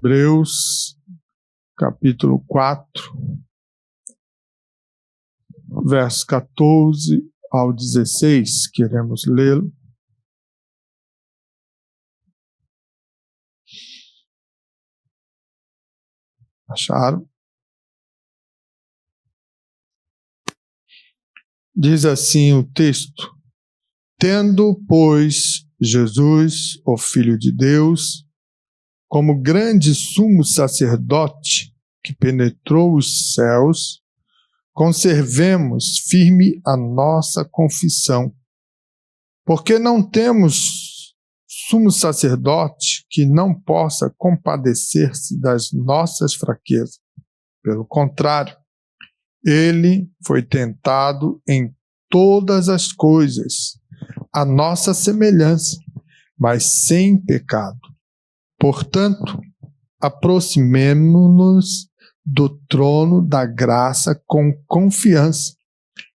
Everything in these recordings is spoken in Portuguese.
Hebreus, capítulo 4, versos 14 ao 16, queremos lê-lo. Acharam? Diz assim o texto: Tendo, pois, Jesus, o Filho de Deus, como grande sumo sacerdote que penetrou os céus, conservemos firme a nossa confissão, porque não temos sumo sacerdote que não possa compadecer-se das nossas fraquezas. Pelo contrário, ele foi tentado em todas as coisas, à nossa semelhança, mas sem pecado. Portanto, aproximemo-nos do trono da graça com confiança,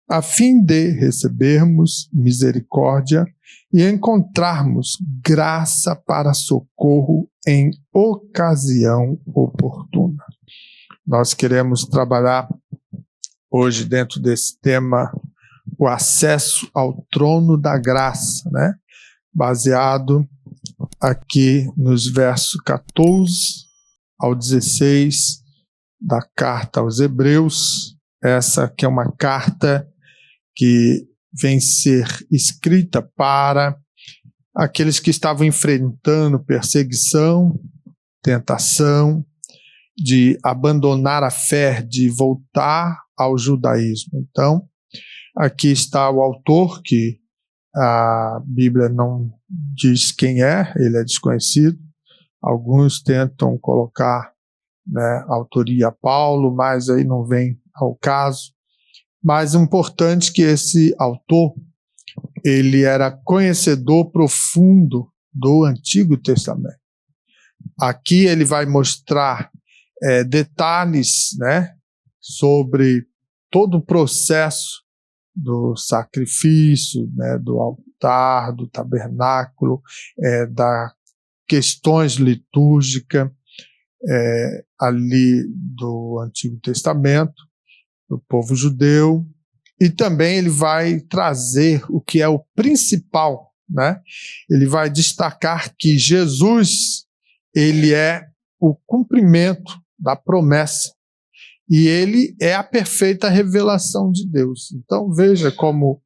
a fim de recebermos misericórdia e encontrarmos graça para socorro em ocasião oportuna. Nós queremos trabalhar hoje dentro desse tema o acesso ao trono da graça, né? Baseado aqui nos versos 14 ao 16 da carta aos Hebreus, essa que é uma carta que vem ser escrita para aqueles que estavam enfrentando perseguição, tentação, de abandonar a fé, de voltar ao judaísmo. Então, aqui está o autor, que a Bíblia não diz quem é, ele é desconhecido. Alguns tentam colocar, né, autoria Paulo, mas aí não vem ao caso. Mas é importante que esse autor, ele era conhecedor profundo do Antigo Testamento. Aqui ele vai mostrar detalhes, né, sobre todo o processo do sacrifício, né, do altar, do tabernáculo, das questões litúrgicas ali do Antigo Testamento, do povo judeu, e também ele vai trazer o que é o principal, né? Ele vai destacar que Jesus, ele é o cumprimento da promessa, e ele é a perfeita revelação de Deus. Então veja como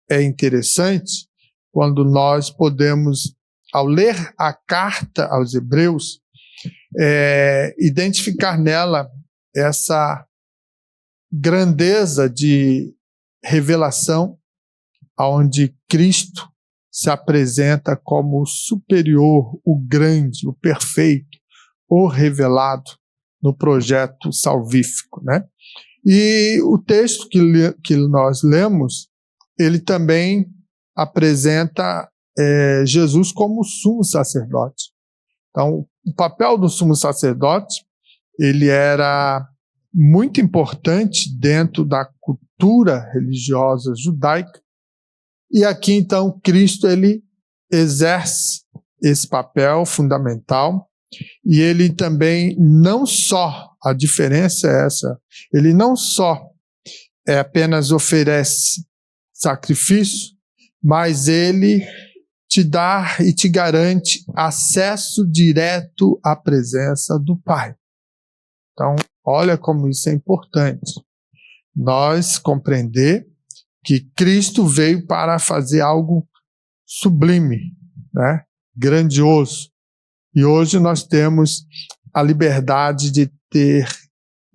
é interessante quando nós podemos, ao ler a carta aos Hebreus, identificar nela essa grandeza de revelação, onde Cristo se apresenta como o superior, o grande, o perfeito, o revelado no projeto salvífico, né? E o texto que nós lemos, ele também apresenta Jesus como sumo sacerdote. Então, o papel do sumo sacerdote, ele era muito importante dentro da cultura religiosa judaica, e aqui então Cristo, ele exerce esse papel fundamental, e ele também não só, a diferença é essa, ele não só apenas oferece sacrifício, mas ele te dá e te garante acesso direto à presença do Pai. Então, olha como isso é importante. Nós compreender que Cristo veio para fazer algo sublime, né? Grandioso. E hoje nós temos a liberdade de ter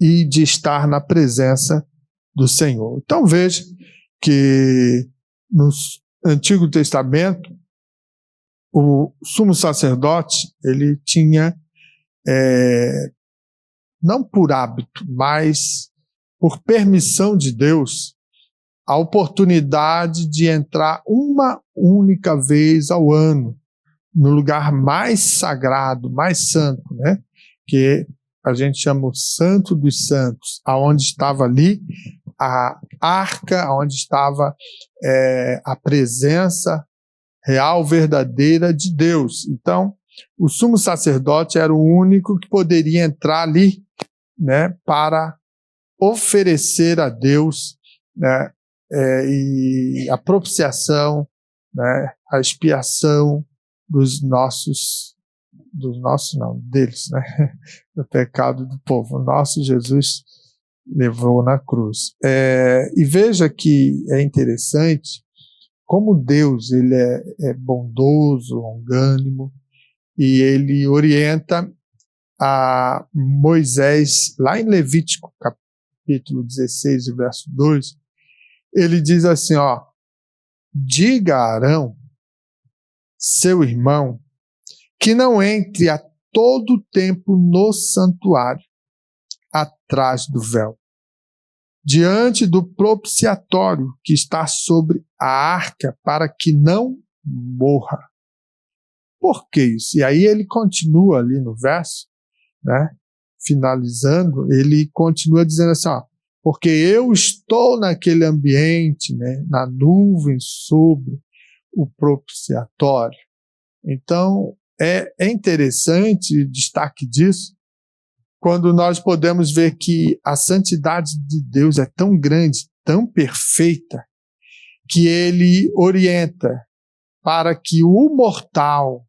e de estar na presença do Senhor. Então veja que no Antigo Testamento, o sumo sacerdote, ele tinha, não por hábito, mas por permissão de Deus, a oportunidade de entrar uma única vez ao ano no lugar mais sagrado, mais santo, né? Que a gente chama o Santo dos Santos, aonde estava ali a arca, onde estava a presença real, verdadeira de Deus. Então, o sumo sacerdote era o único que poderia entrar ali, né, para oferecer a Deus, né, e a propiciação, né, a expiação deles, né, do pecado do povo. O nosso Jesus levou na cruz. E veja que é interessante como Deus ele é bondoso, longânimo, e ele orienta a Moisés, lá em Levítico, capítulo 16, verso 2, ele diz assim, diga a Arão, seu irmão, que não entre a todo tempo no santuário, atrás do véu, diante do propiciatório que está sobre a arca, para que não morra. Por que isso? E aí ele continua ali no verso, né, finalizando, ele continua dizendo assim, porque eu estou naquele ambiente, né, na nuvem sobre o propiciatório. Então, é interessante o destaque disso, quando nós podemos ver que a santidade de Deus é tão grande, tão perfeita, que ele orienta para que o mortal,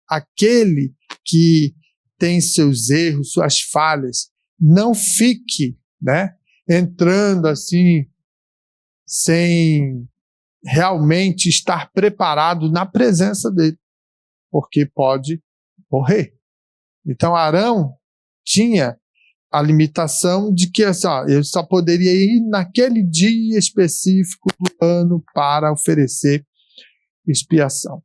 aquele que tem seus erros, suas falhas, não fique, né, entrando assim, sem realmente estar preparado na presença dele, porque pode morrer. Então Arão tinha a limitação de que assim, eu só poderia ir naquele dia específico do ano para oferecer expiação.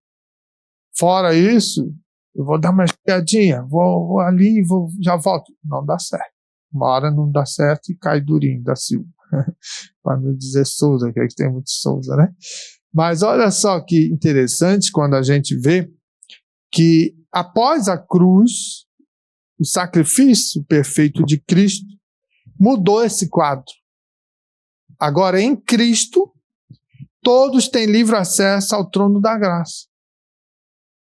Fora isso, eu vou dar uma espiadinha, vou ali, já volto. Não dá certo. Uma hora não dá certo e cai durinho da Silva. Para não dizer Souza, que tem muito Souza, né? Mas olha só que interessante quando a gente vê que após a cruz, o sacrifício perfeito de Cristo mudou esse quadro. Agora, em Cristo, todos têm livre acesso ao trono da graça,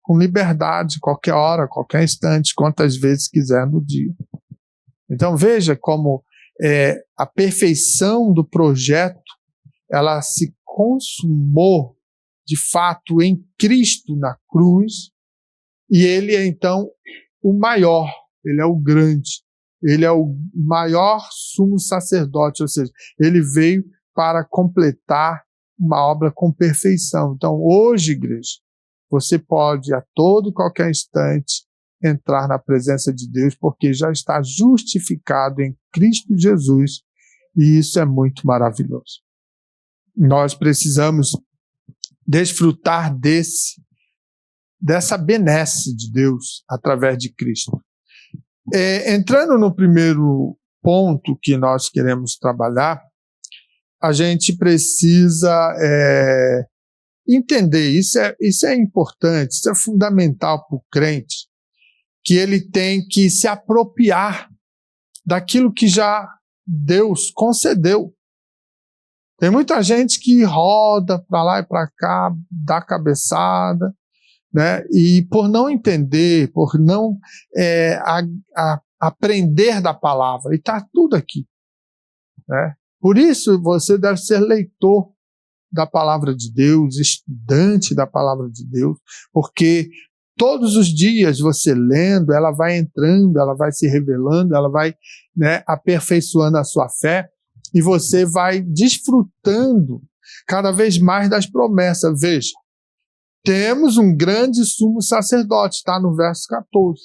com liberdade, qualquer hora, qualquer instante, quantas vezes quiser no dia. Então veja como a perfeição do projeto, ela se consumou de fato em Cristo na cruz, e ele é então o maior, ele é o grande, ele é o maior sumo sacerdote, ou seja, ele veio para completar uma obra com perfeição. Então hoje, igreja, você pode a todo e qualquer instante entrar na presença de Deus, porque já está justificado em Cristo Jesus, e isso é muito maravilhoso. Nós precisamos desfrutar dessa benesse de Deus através de Cristo. Entrando no primeiro ponto que nós queremos trabalhar, a gente precisa entender, isso é importante, isso é fundamental para o crente, que ele tem que se apropriar daquilo que já Deus concedeu. Tem muita gente que roda para lá e para cá, dá cabeçada, né? E por não entender, por não aprender da palavra, e está tudo aqui, né? Por isso você deve ser leitor da palavra de Deus, estudante da palavra de Deus, porque todos os dias você lendo, ela vai entrando, ela vai se revelando, ela vai, né, aperfeiçoando a sua fé, e você vai desfrutando cada vez mais das promessas. Veja, temos um grande sumo sacerdote, está no verso 14.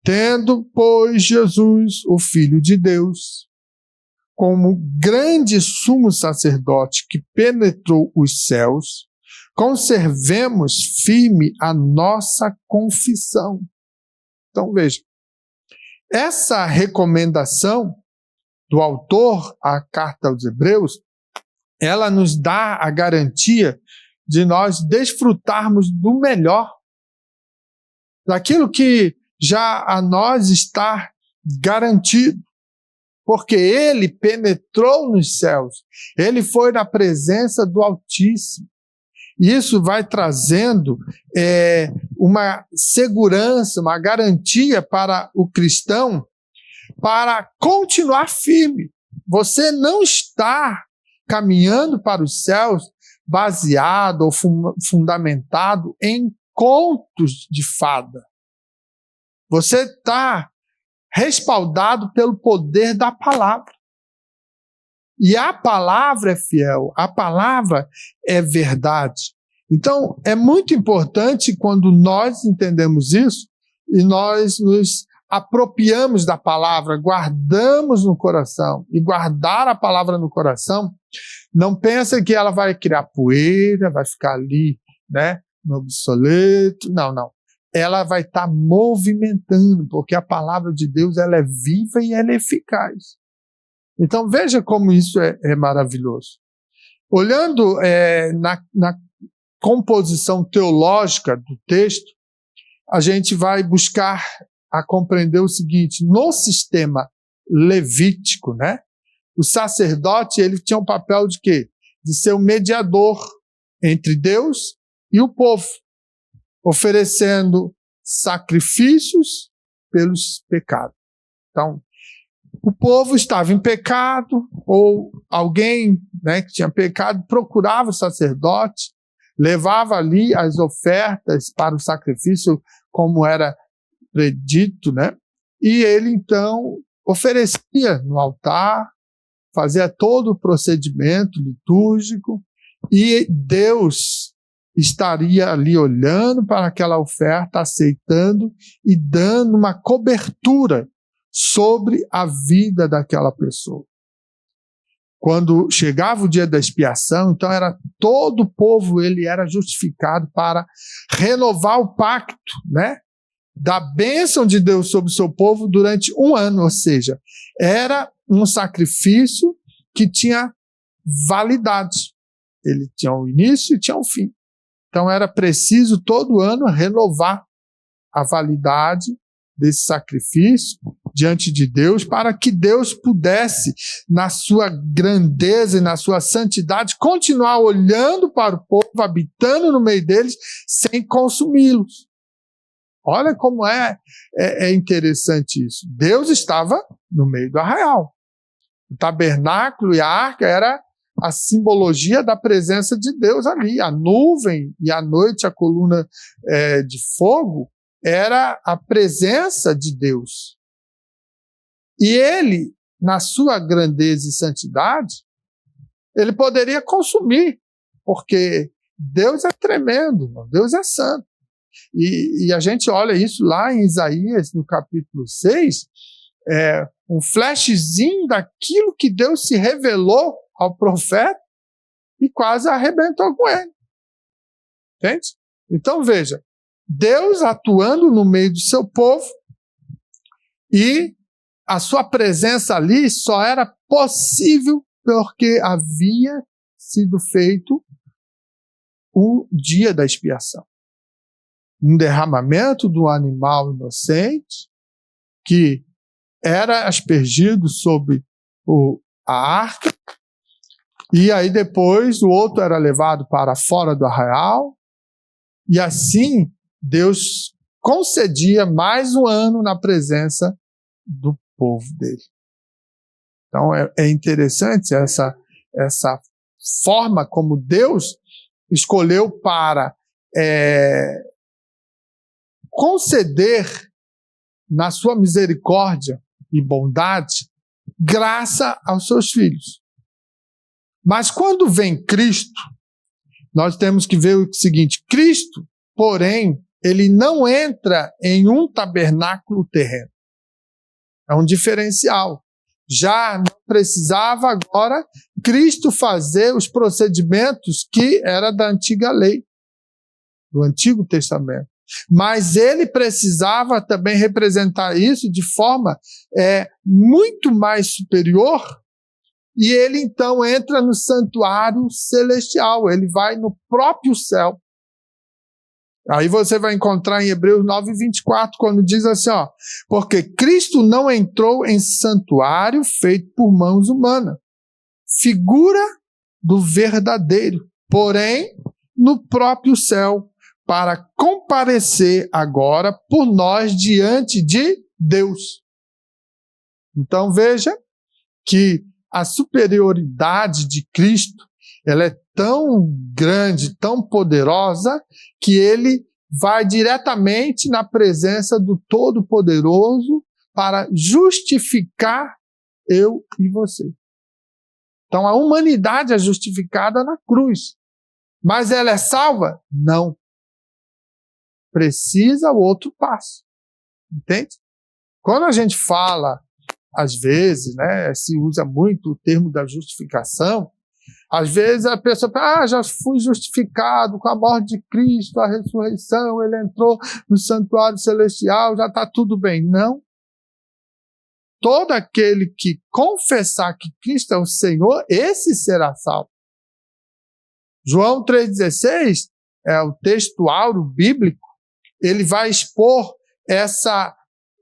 Tendo, pois, Jesus, o Filho de Deus, como grande sumo sacerdote que penetrou os céus, conservemos firme a nossa confissão. Então, veja, essa recomendação do autor à carta aos Hebreus, ela nos dá a garantia de nós desfrutarmos do melhor, daquilo que já a nós está garantido, porque ele penetrou nos céus, ele foi na presença do Altíssimo, Isso vai trazendo uma segurança, uma garantia para o cristão para continuar firme. Você não está caminhando para os céus baseado ou fundamentado em contos de fada. Você está respaldado pelo poder da palavra. E a palavra é fiel, a palavra é verdade. Então, é muito importante quando nós entendemos isso e nós nos apropriamos da palavra, guardamos no coração. E guardar a palavra no coração, não pensa que ela vai criar poeira, vai ficar ali, né, no obsoleto. Não. Ela vai estar movimentando, porque a palavra de Deus ela é viva e ela é eficaz. Então veja como isso é maravilhoso. Olhando na composição teológica do texto, a gente vai buscar a compreender o seguinte: no sistema levítico, né, o sacerdote ele tinha um papel de quê? De ser o mediador entre Deus e o povo, oferecendo sacrifícios pelos pecados. Então, o povo estava em pecado, ou alguém, né, que tinha pecado procurava o sacerdote, levava ali as ofertas para o sacrifício, como era predito, né? E ele então oferecia no altar, fazia todo o procedimento litúrgico, e Deus estaria ali olhando para aquela oferta, aceitando e dando uma cobertura sobre a vida daquela pessoa. Quando chegava o dia da expiação, então era todo o povo, ele era justificado para renovar o pacto, né, da bênção de Deus sobre o seu povo durante um ano, ou seja, era um sacrifício que tinha validade. Ele tinha um início e tinha um fim. Então era preciso todo ano renovar a validade desse sacrifício diante de Deus, para que Deus pudesse, na sua grandeza e na sua santidade, continuar olhando para o povo, habitando no meio deles, sem consumi-los. Olha como é interessante isso. Deus estava no meio do arraial. O tabernáculo e a arca era a simbologia da presença de Deus ali. A nuvem e à noite a coluna de fogo era a presença de Deus. E ele, na sua grandeza e santidade, ele poderia consumir, porque Deus é tremendo, Deus é santo. E a gente olha isso lá em Isaías, no capítulo 6, um flashzinho daquilo que Deus se revelou ao profeta e quase arrebentou com ele. Entende? Então veja, Deus atuando no meio do seu povo, e a sua presença ali só era possível porque havia sido feito o dia da expiação. Um derramamento do animal inocente que era aspergido sobre a arca, e aí depois o outro era levado para fora do arraial, e assim Deus concedia mais um ano na presença do povo dele. Então é interessante essa forma como Deus escolheu para conceder na sua misericórdia e bondade graça aos seus filhos. Mas quando vem Cristo, nós temos que ver o seguinte: Cristo, porém, ele não entra em um tabernáculo terreno. É um diferencial. Já não precisava agora Cristo fazer os procedimentos que era da antiga lei, do Antigo Testamento. Mas ele precisava também representar isso de forma muito mais superior, e ele então entra no santuário celestial, ele vai no próprio céu. Aí você vai encontrar em Hebreus 9:24, quando diz assim, porque Cristo não entrou em santuário feito por mãos humanas, figura do verdadeiro, porém no próprio céu, para comparecer agora por nós diante de Deus. Então veja que a superioridade de Cristo, ela é tão grande, tão poderosa, que ele vai diretamente na presença do Todo-Poderoso para justificar eu e você. Então a humanidade é justificada na cruz. Mas ela é salva? Não. Precisa o outro passo. Entende? Quando a gente fala, às vezes, né, se usa muito o termo da justificação, às vezes a pessoa fala, já fui justificado com a morte de Cristo, a ressurreição, ele entrou no santuário celestial, já está tudo bem. Não. Todo aquele que confessar que Cristo é o Senhor, esse será salvo. João 3,16 é o texto áureo bíblico, ele vai expor essa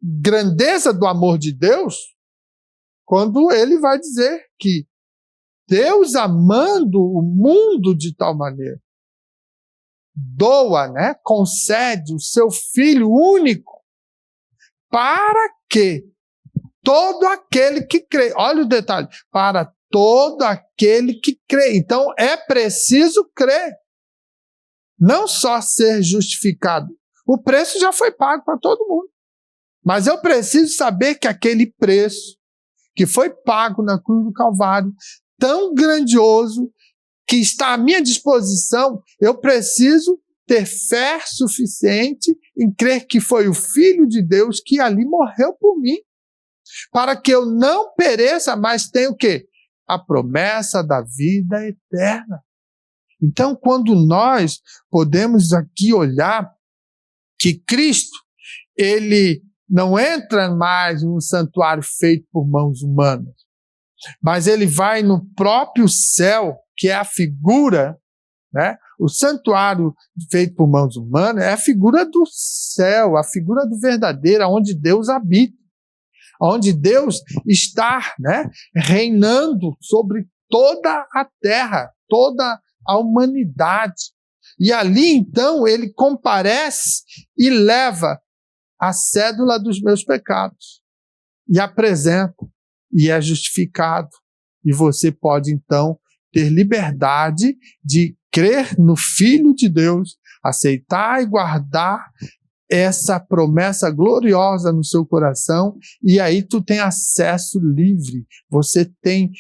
grandeza do amor de Deus quando ele vai dizer que Deus, amando o mundo de tal maneira, doa, né, concede o seu Filho único para que todo aquele que crê, olha o detalhe, para todo aquele que crê. Então é preciso crer, não só ser justificado. O preço já foi pago para todo mundo, mas eu preciso saber que aquele preço que foi pago na cruz do Calvário, tão grandioso, que está à minha disposição, eu preciso ter fé suficiente em crer que foi o Filho de Deus que ali morreu por mim, para que eu não pereça, mas tenha o quê? A promessa da vida eterna. Então, quando nós podemos aqui olhar que Cristo, ele não entra mais num santuário feito por mãos humanas, mas ele vai no próprio céu, que é a figura, né? O santuário feito por mãos humanas é a figura do céu, a figura do verdadeiro, onde Deus habita, onde Deus está, né, reinando sobre toda a terra, toda a humanidade. E ali, então, ele comparece e leva a cédula dos meus pecados e apresenta, e é justificado. E você pode, então, ter liberdade de crer no Filho de Deus, aceitar e guardar essa promessa gloriosa no seu coração, e aí tu tem acesso livre. Você tem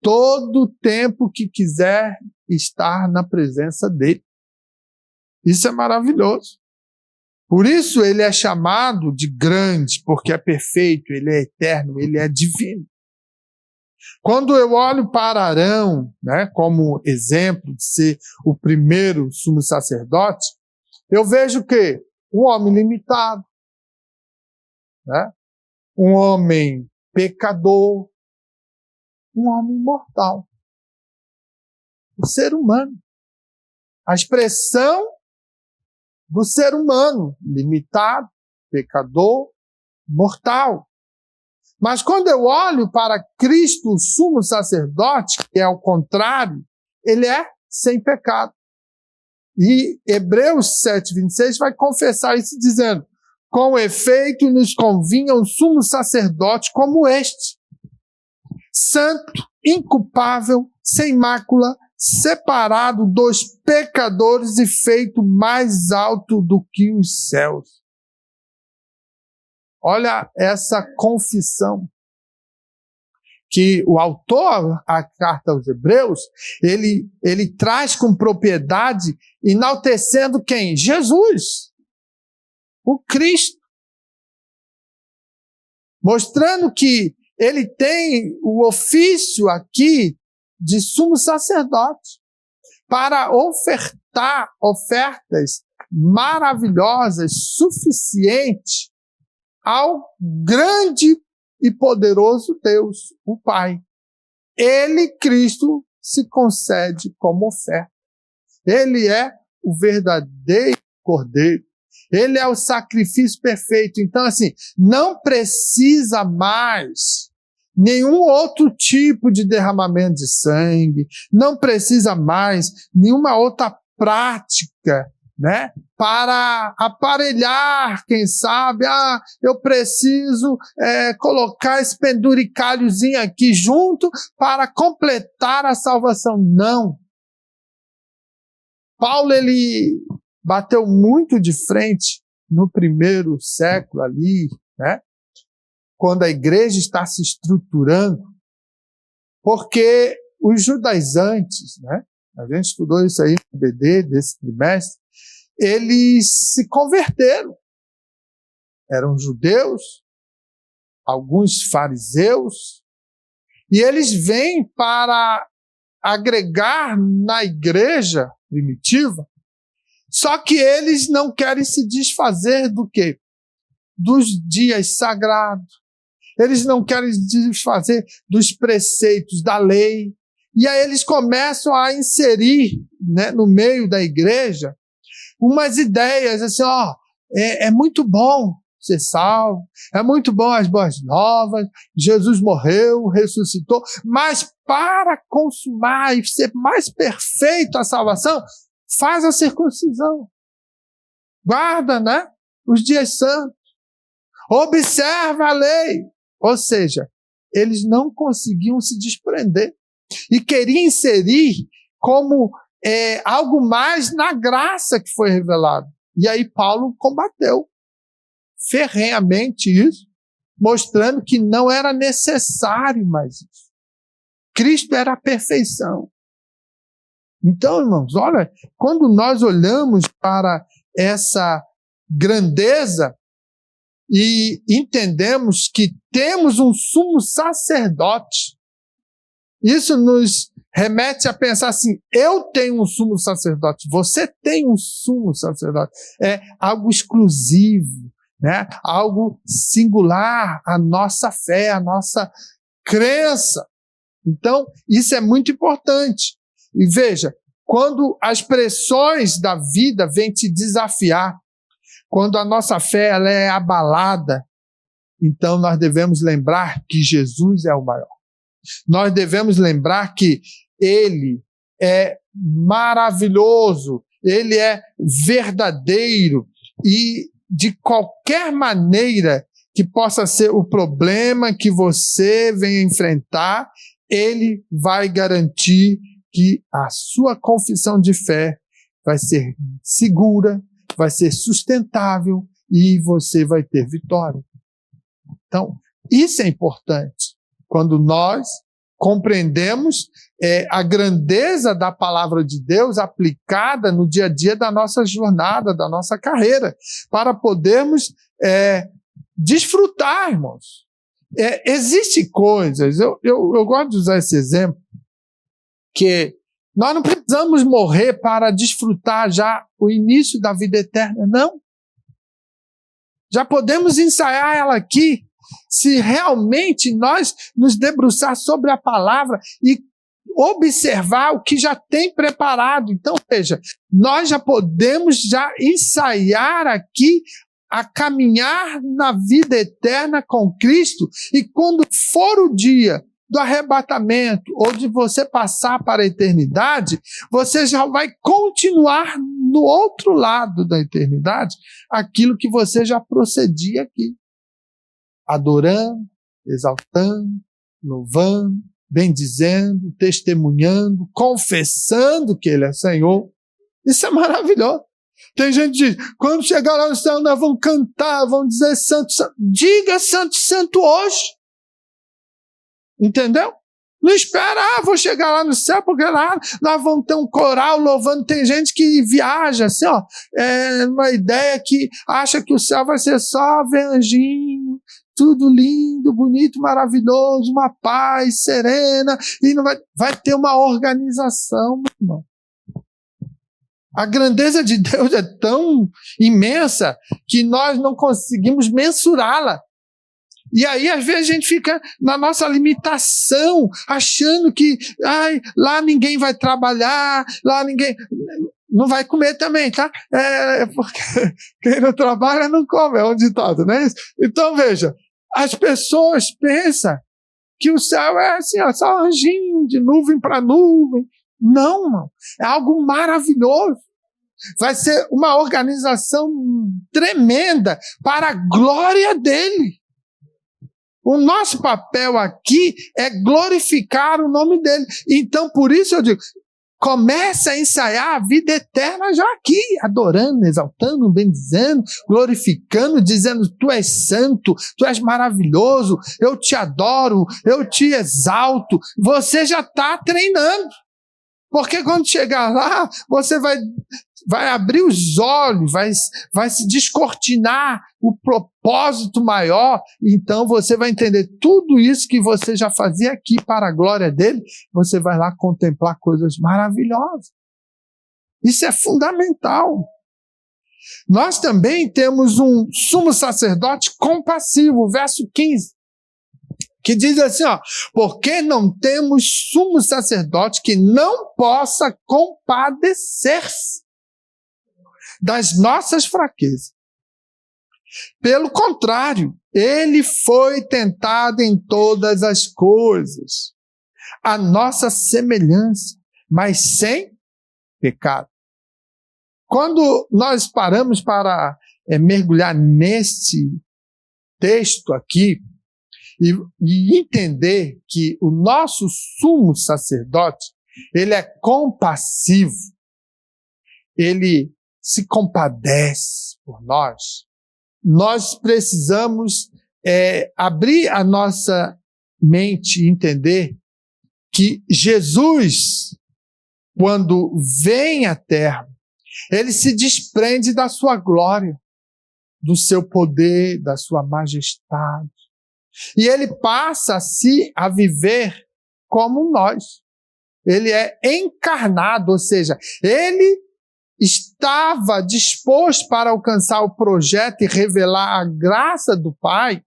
todo o tempo que quiser estar na presença dele. Isso é maravilhoso. Por isso ele é chamado de grande, porque é perfeito, ele é eterno, ele é divino. Quando eu olho para Arão, né, como exemplo de ser o primeiro sumo sacerdote, eu vejo o quê? Um homem limitado, né? Um homem pecador, um homem mortal. O ser humano. A expressão do ser humano, limitado, pecador, mortal. Mas quando eu olho para Cristo, o sumo sacerdote, que é ao contrário, ele é sem pecado. E Hebreus 7,26 vai confessar isso dizendo: com efeito nos convinha um sumo sacerdote como este, santo, inculpável, sem mácula, separado dos pecadores e feito mais alto do que os céus. Olha essa confissão que o autor, a carta aos Hebreus, ele traz com propriedade, enaltecendo quem? Jesus, o Cristo. Mostrando que ele tem o ofício aqui de sumo sacerdote para ofertar ofertas maravilhosas, suficientes ao grande e poderoso Deus, o Pai. Ele, Cristo, se concede como oferta. Ele é o verdadeiro Cordeiro. Ele é o sacrifício perfeito. Então, assim, não precisa mais nenhum outro tipo de derramamento de sangue, não precisa mais nenhuma outra prática, né? Para aparelhar, quem sabe, eu preciso colocar esse penduricalhozinho aqui junto para completar a salvação. Não. Paulo, ele bateu muito de frente no primeiro século ali, né? Quando a igreja está se estruturando, porque os judaizantes, né? A gente estudou isso aí no BD desse trimestre, eles se converteram. Eram judeus, alguns fariseus, e eles vêm para agregar na igreja primitiva, só que eles não querem se desfazer do quê? Dos dias sagrados. Eles não querem se desfazer dos preceitos da lei. E aí eles começam a inserir, né, no meio da igreja umas ideias assim, é muito bom ser salvo, é muito bom as boas novas, Jesus morreu, ressuscitou, mas para consumar e ser mais perfeito a salvação, faz a circuncisão. Guarda, né, os dias santos. Observa a lei. Ou seja, eles não conseguiam se desprender e queriam inserir como algo mais na graça que foi revelado. E aí Paulo combateu ferrenhamente isso, mostrando que não era necessário mais isso. Cristo era a perfeição. Então, irmãos, olha, quando nós olhamos para essa grandeza e entendemos que temos um sumo sacerdote, isso nos remete a pensar assim, eu tenho um sumo sacerdote, você tem um sumo sacerdote. É algo exclusivo, né? Algo singular, a nossa fé, a nossa crença. Então, isso é muito importante. E veja, quando as pressões da vida vêm te desafiar, quando a nossa fé ela é abalada, então nós devemos lembrar que Jesus é o maior. Nós devemos lembrar que Ele é maravilhoso, Ele é verdadeiro e de qualquer maneira que possa ser o problema que você venha enfrentar, Ele vai garantir que a sua confissão de fé vai ser segura, vai ser sustentável e você vai ter vitória. Então, isso é importante. Quando nós compreendemos a grandeza da palavra de Deus aplicada no dia a dia da nossa jornada, da nossa carreira, para podermos desfrutar, irmãos. Existem coisas, eu gosto de usar esse exemplo, que nós não precisamos morrer para desfrutar já o início da vida eterna, não. Já podemos ensaiar ela aqui, se realmente nós nos debruçar sobre a palavra e observar o que já tem preparado. Então, veja, nós já podemos já ensaiar aqui a caminhar na vida eterna com Cristo, e quando for o dia do arrebatamento ou de você passar para a eternidade, você já vai continuar no outro lado da eternidade aquilo que você já procedia aqui. Adorando, exaltando, louvando, bendizendo, testemunhando, confessando que Ele é Senhor. Isso é maravilhoso. Tem gente que diz, quando chegar lá no céu, nós vamos cantar, vamos dizer santo, santo. Diga santo, santo hoje. Entendeu? Não espera, vou chegar lá no céu, porque lá nós vamos ter um coral louvando. Tem gente que viaja assim, uma ideia que acha que o céu vai ser só ver anjinho, tudo lindo, bonito, maravilhoso, uma paz serena, e não vai ter uma organização, meu irmão. A grandeza de Deus é tão imensa que nós não conseguimos mensurá-la. E aí, às vezes, a gente fica na nossa limitação, achando que lá ninguém vai trabalhar, lá ninguém... Não vai comer também, tá? Porque quem não trabalha não come, é um ditado, não é isso? Então, veja, as pessoas pensam que o céu é assim, só anjinho, de nuvem para nuvem, Não, irmão. É algo maravilhoso. Vai ser uma organização tremenda para a glória dele. O nosso papel aqui é glorificar o nome dele. Então, por isso eu digo, comece a ensaiar a vida eterna já aqui, adorando, exaltando, bendizendo, glorificando, dizendo, tu és santo, tu és maravilhoso, eu te adoro, eu te exalto. Você já está treinando. Porque quando chegar lá, você vai abrir os olhos, vai se descortinar o propósito maior, então você vai entender tudo isso que você já fazia aqui para a glória dele, você vai lá contemplar coisas maravilhosas. Isso é fundamental. Nós também temos um sumo sacerdote compassivo, verso 15. Que diz assim, porque não temos sumo sacerdote que não possa compadecer-se das nossas fraquezas. Pelo contrário, ele foi tentado em todas as coisas, a nossa semelhança, mas sem pecado. Quando nós paramos para mergulhar nesse texto aqui, e entender que o nosso sumo sacerdote, ele é compassivo, ele se compadece por nós. Nós precisamos abrir a nossa mente e entender que Jesus, quando vem à terra, ele se desprende da sua glória, do seu poder, da sua majestade. E ele passa a viver como nós. Ele é encarnado, ou seja, ele estava disposto para alcançar o projeto e revelar a graça do Pai,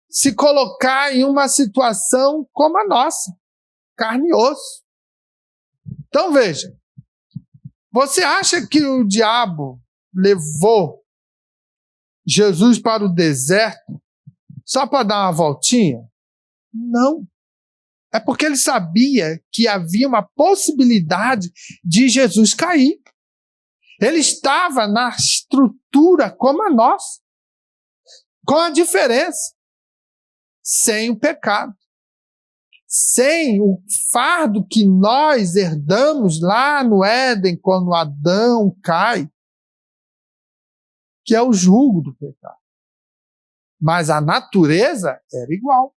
se colocar em uma situação como a nossa, carne e osso. Então veja, você acha que o diabo levou Jesus para o deserto só para dar uma voltinha? Não. É porque ele sabia que havia uma possibilidade de Jesus cair. Ele estava na estrutura como a nossa, com a diferença, sem o pecado, sem o fardo que nós herdamos lá no Éden, quando Adão cai, que é o jugo do pecado. Mas a natureza era igual.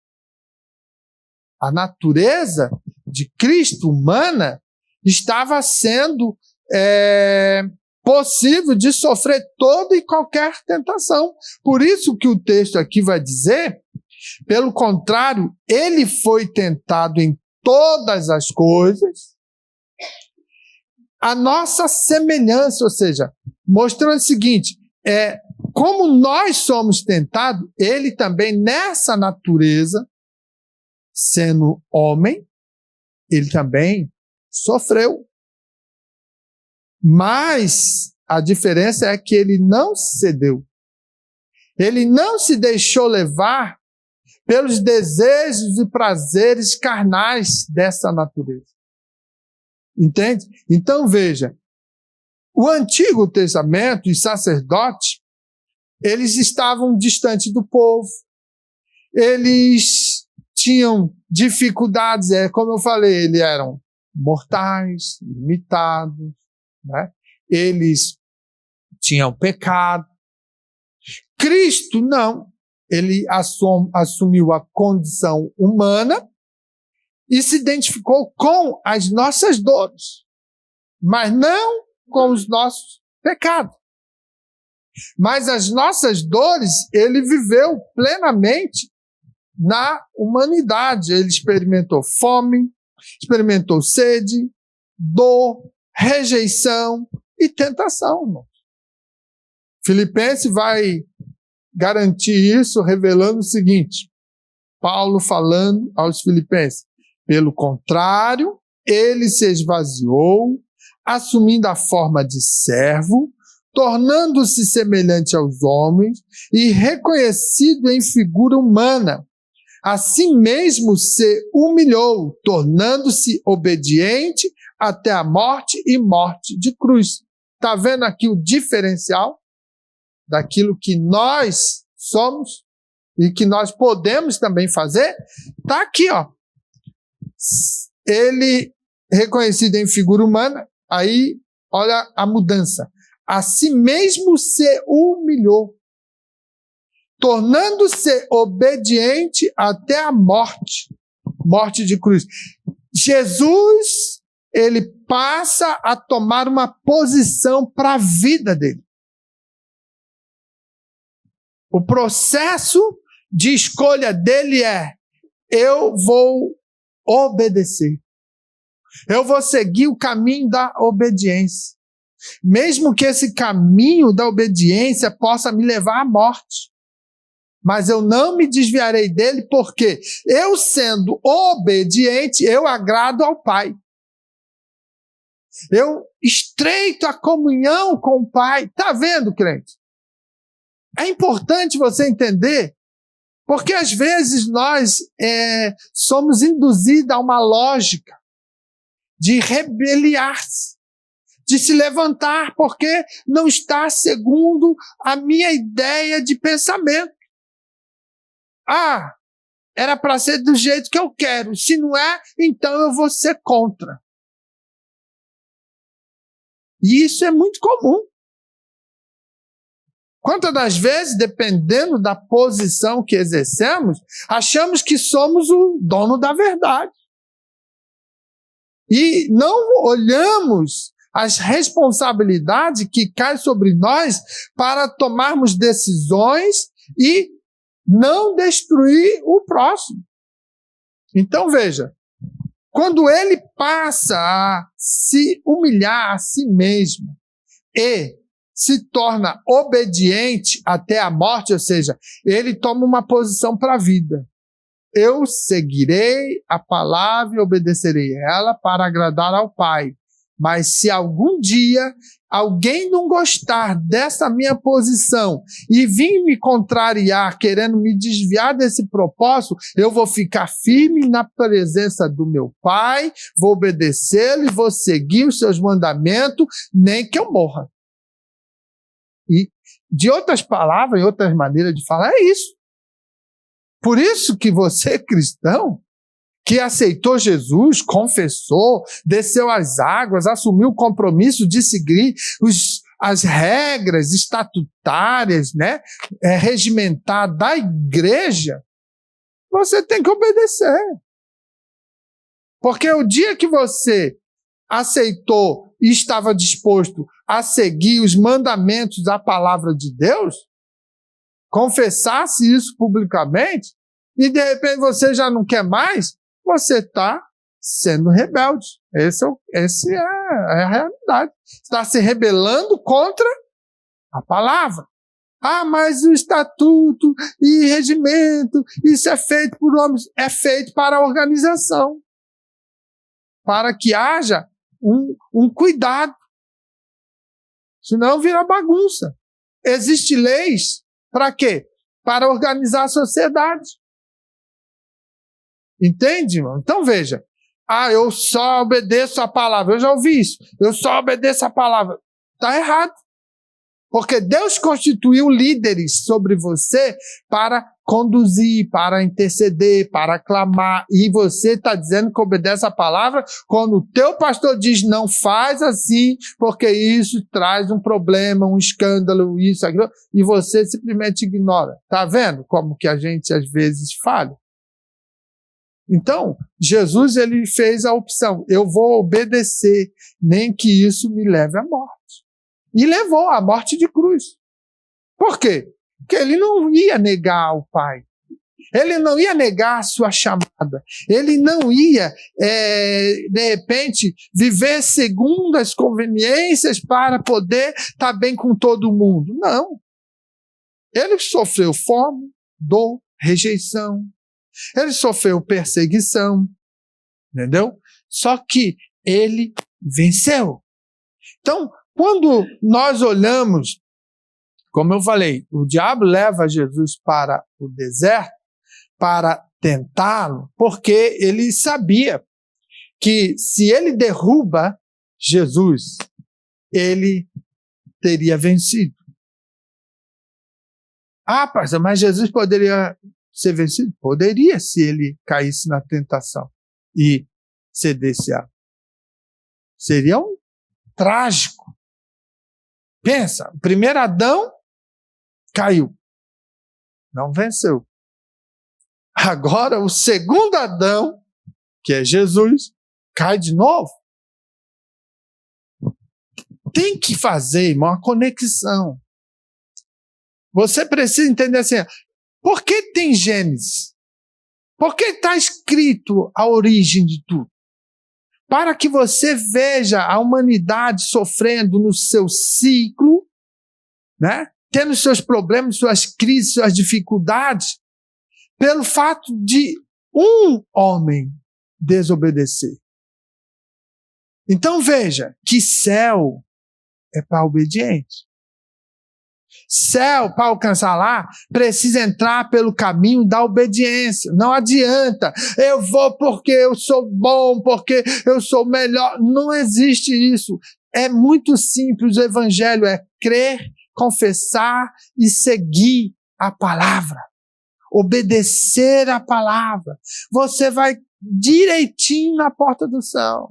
A natureza de Cristo humana estava sendo possível de sofrer toda e qualquer tentação. Por isso que o texto aqui vai dizer, pelo contrário, ele foi tentado em todas as coisas, a nossa semelhança, ou seja, mostrando o seguinte, como nós somos tentados, ele também nessa natureza, sendo homem, ele também sofreu. Mas a diferença é que ele não cedeu. Ele não se deixou levar pelos desejos e prazeres carnais dessa natureza. Entende? Então veja, o Antigo Testamento, os sacerdotes, eles estavam distantes do povo. Eles tinham dificuldades, como eu falei, eles eram mortais, limitados, né? Eles tinham pecado. Cristo não. Ele assumiu a condição humana e se identificou com as nossas dores, mas não com os nossos pecados. Mas as nossas dores, ele viveu plenamente na humanidade. Ele experimentou fome, experimentou sede, dor, rejeição e tentação. Irmão. Filipenses vai garantir isso, revelando o seguinte, Paulo falando aos Filipenses, pelo contrário, ele se esvaziou, assumindo a forma de servo, tornando-se semelhante aos homens e reconhecido em figura humana. Assim mesmo se humilhou, tornando-se obediente até a morte e morte de cruz. Está vendo aqui o diferencial daquilo que nós somos e que nós podemos também fazer? Está aqui, ó. Ele, reconhecido em figura humana, aí, olha a mudança. A si mesmo se humilhou, tornando-se obediente até a morte, morte de cruz. Jesus, ele passa a tomar uma posição para a vida dele. O processo de escolha dele é: eu vou obedecer. Eu vou seguir o caminho da obediência. Mesmo que esse caminho da obediência possa me levar à morte. Mas eu não me desviarei dele, porque eu, sendo obediente, eu agrado ao Pai. Eu estreito a comunhão com o Pai. Está vendo, crente? É importante você entender, porque às vezes nós somos induzidos a uma lógica de rebeliar-se, de se levantar, porque não está segundo a minha ideia de pensamento. Ah, era para ser do jeito que eu quero. Se não é, então eu vou ser contra. E isso é muito comum. Quantas das vezes, dependendo da posição que exercemos, achamos que somos o dono da verdade. E não olhamos as responsabilidades que caem sobre nós para tomarmos decisões e não destruir o próximo. Então veja, quando ele passa a se humilhar a si mesmo e se torna obediente até a morte, ou seja, ele toma uma posição para a vida. Eu seguirei a palavra e obedecerei ela para agradar ao Pai. Mas se algum dia alguém não gostar dessa minha posição e vir me contrariar, querendo me desviar desse propósito, eu vou ficar firme na presença do meu Pai, vou obedecê-lo e vou seguir os seus mandamentos, nem que eu morra. E, de outras palavras, e outras maneiras de falar, é isso. Por isso que você, cristão, que aceitou Jesus, confessou, desceu as águas, assumiu o compromisso de seguir as regras estatutárias, né, regimentar da igreja, você tem que obedecer. Porque o dia que você aceitou e estava disposto a seguir os mandamentos da palavra de Deus, confessasse isso publicamente, e de repente você já não quer mais, você está sendo rebelde. Essa é a realidade. Está se rebelando contra a palavra. Ah, mas o estatuto e regimento, isso é feito por homens. É feito para a organização. Para que haja um cuidado. Senão vira bagunça. Existem leis para quê? Para organizar a sociedade. Entende, irmão? Então veja. Ah, eu só obedeço a palavra. Eu já ouvi isso. Eu só obedeço a palavra. Está errado. Porque Deus constituiu líderes sobre você para conduzir, para interceder, para clamar. E você está dizendo que obedece a palavra quando o teu pastor diz não faz assim, porque isso traz um problema, um escândalo, isso, aquilo, e você simplesmente ignora. Está vendo como que a gente às vezes falha? Então, Jesus ele fez a opção, eu vou obedecer, nem que isso me leve à morte. E levou à morte de cruz. Por quê? Porque ele não ia negar o Pai. Ele não ia negar a sua chamada. Ele não ia, de repente, viver segundo as conveniências para poder estar bem com todo mundo. Não. Ele sofreu fome, dor, rejeição. Ele sofreu perseguição. Entendeu? Só que ele venceu. Então, quando nós olhamos, como eu falei, o diabo leva Jesus para o deserto para tentá-lo, porque ele sabia que se ele derruba Jesus, ele teria vencido. Ah, pastor, mas Jesus poderia ser vencido? Poderia, se ele caísse na tentação e cedesse a. Seria um trágico. Pensa, o primeiro Adão caiu, não venceu. Agora o segundo Adão, que é Jesus, cai de novo. Tem que fazer, irmão, uma conexão. Você precisa entender assim, por que tem Gênesis? Por que está escrito a origem de tudo? Para que você veja a humanidade sofrendo no seu ciclo, né? Tendo seus problemas, suas crises, suas dificuldades, pelo fato de um homem desobedecer. Então veja que céu é para obediente. Céu, para alcançar lá, precisa entrar pelo caminho da obediência. Não adianta, eu vou porque eu sou bom, porque eu sou melhor. Não existe isso. É muito simples, o evangelho é crer, confessar e seguir a palavra. Obedecer a palavra. Você vai direitinho na porta do céu.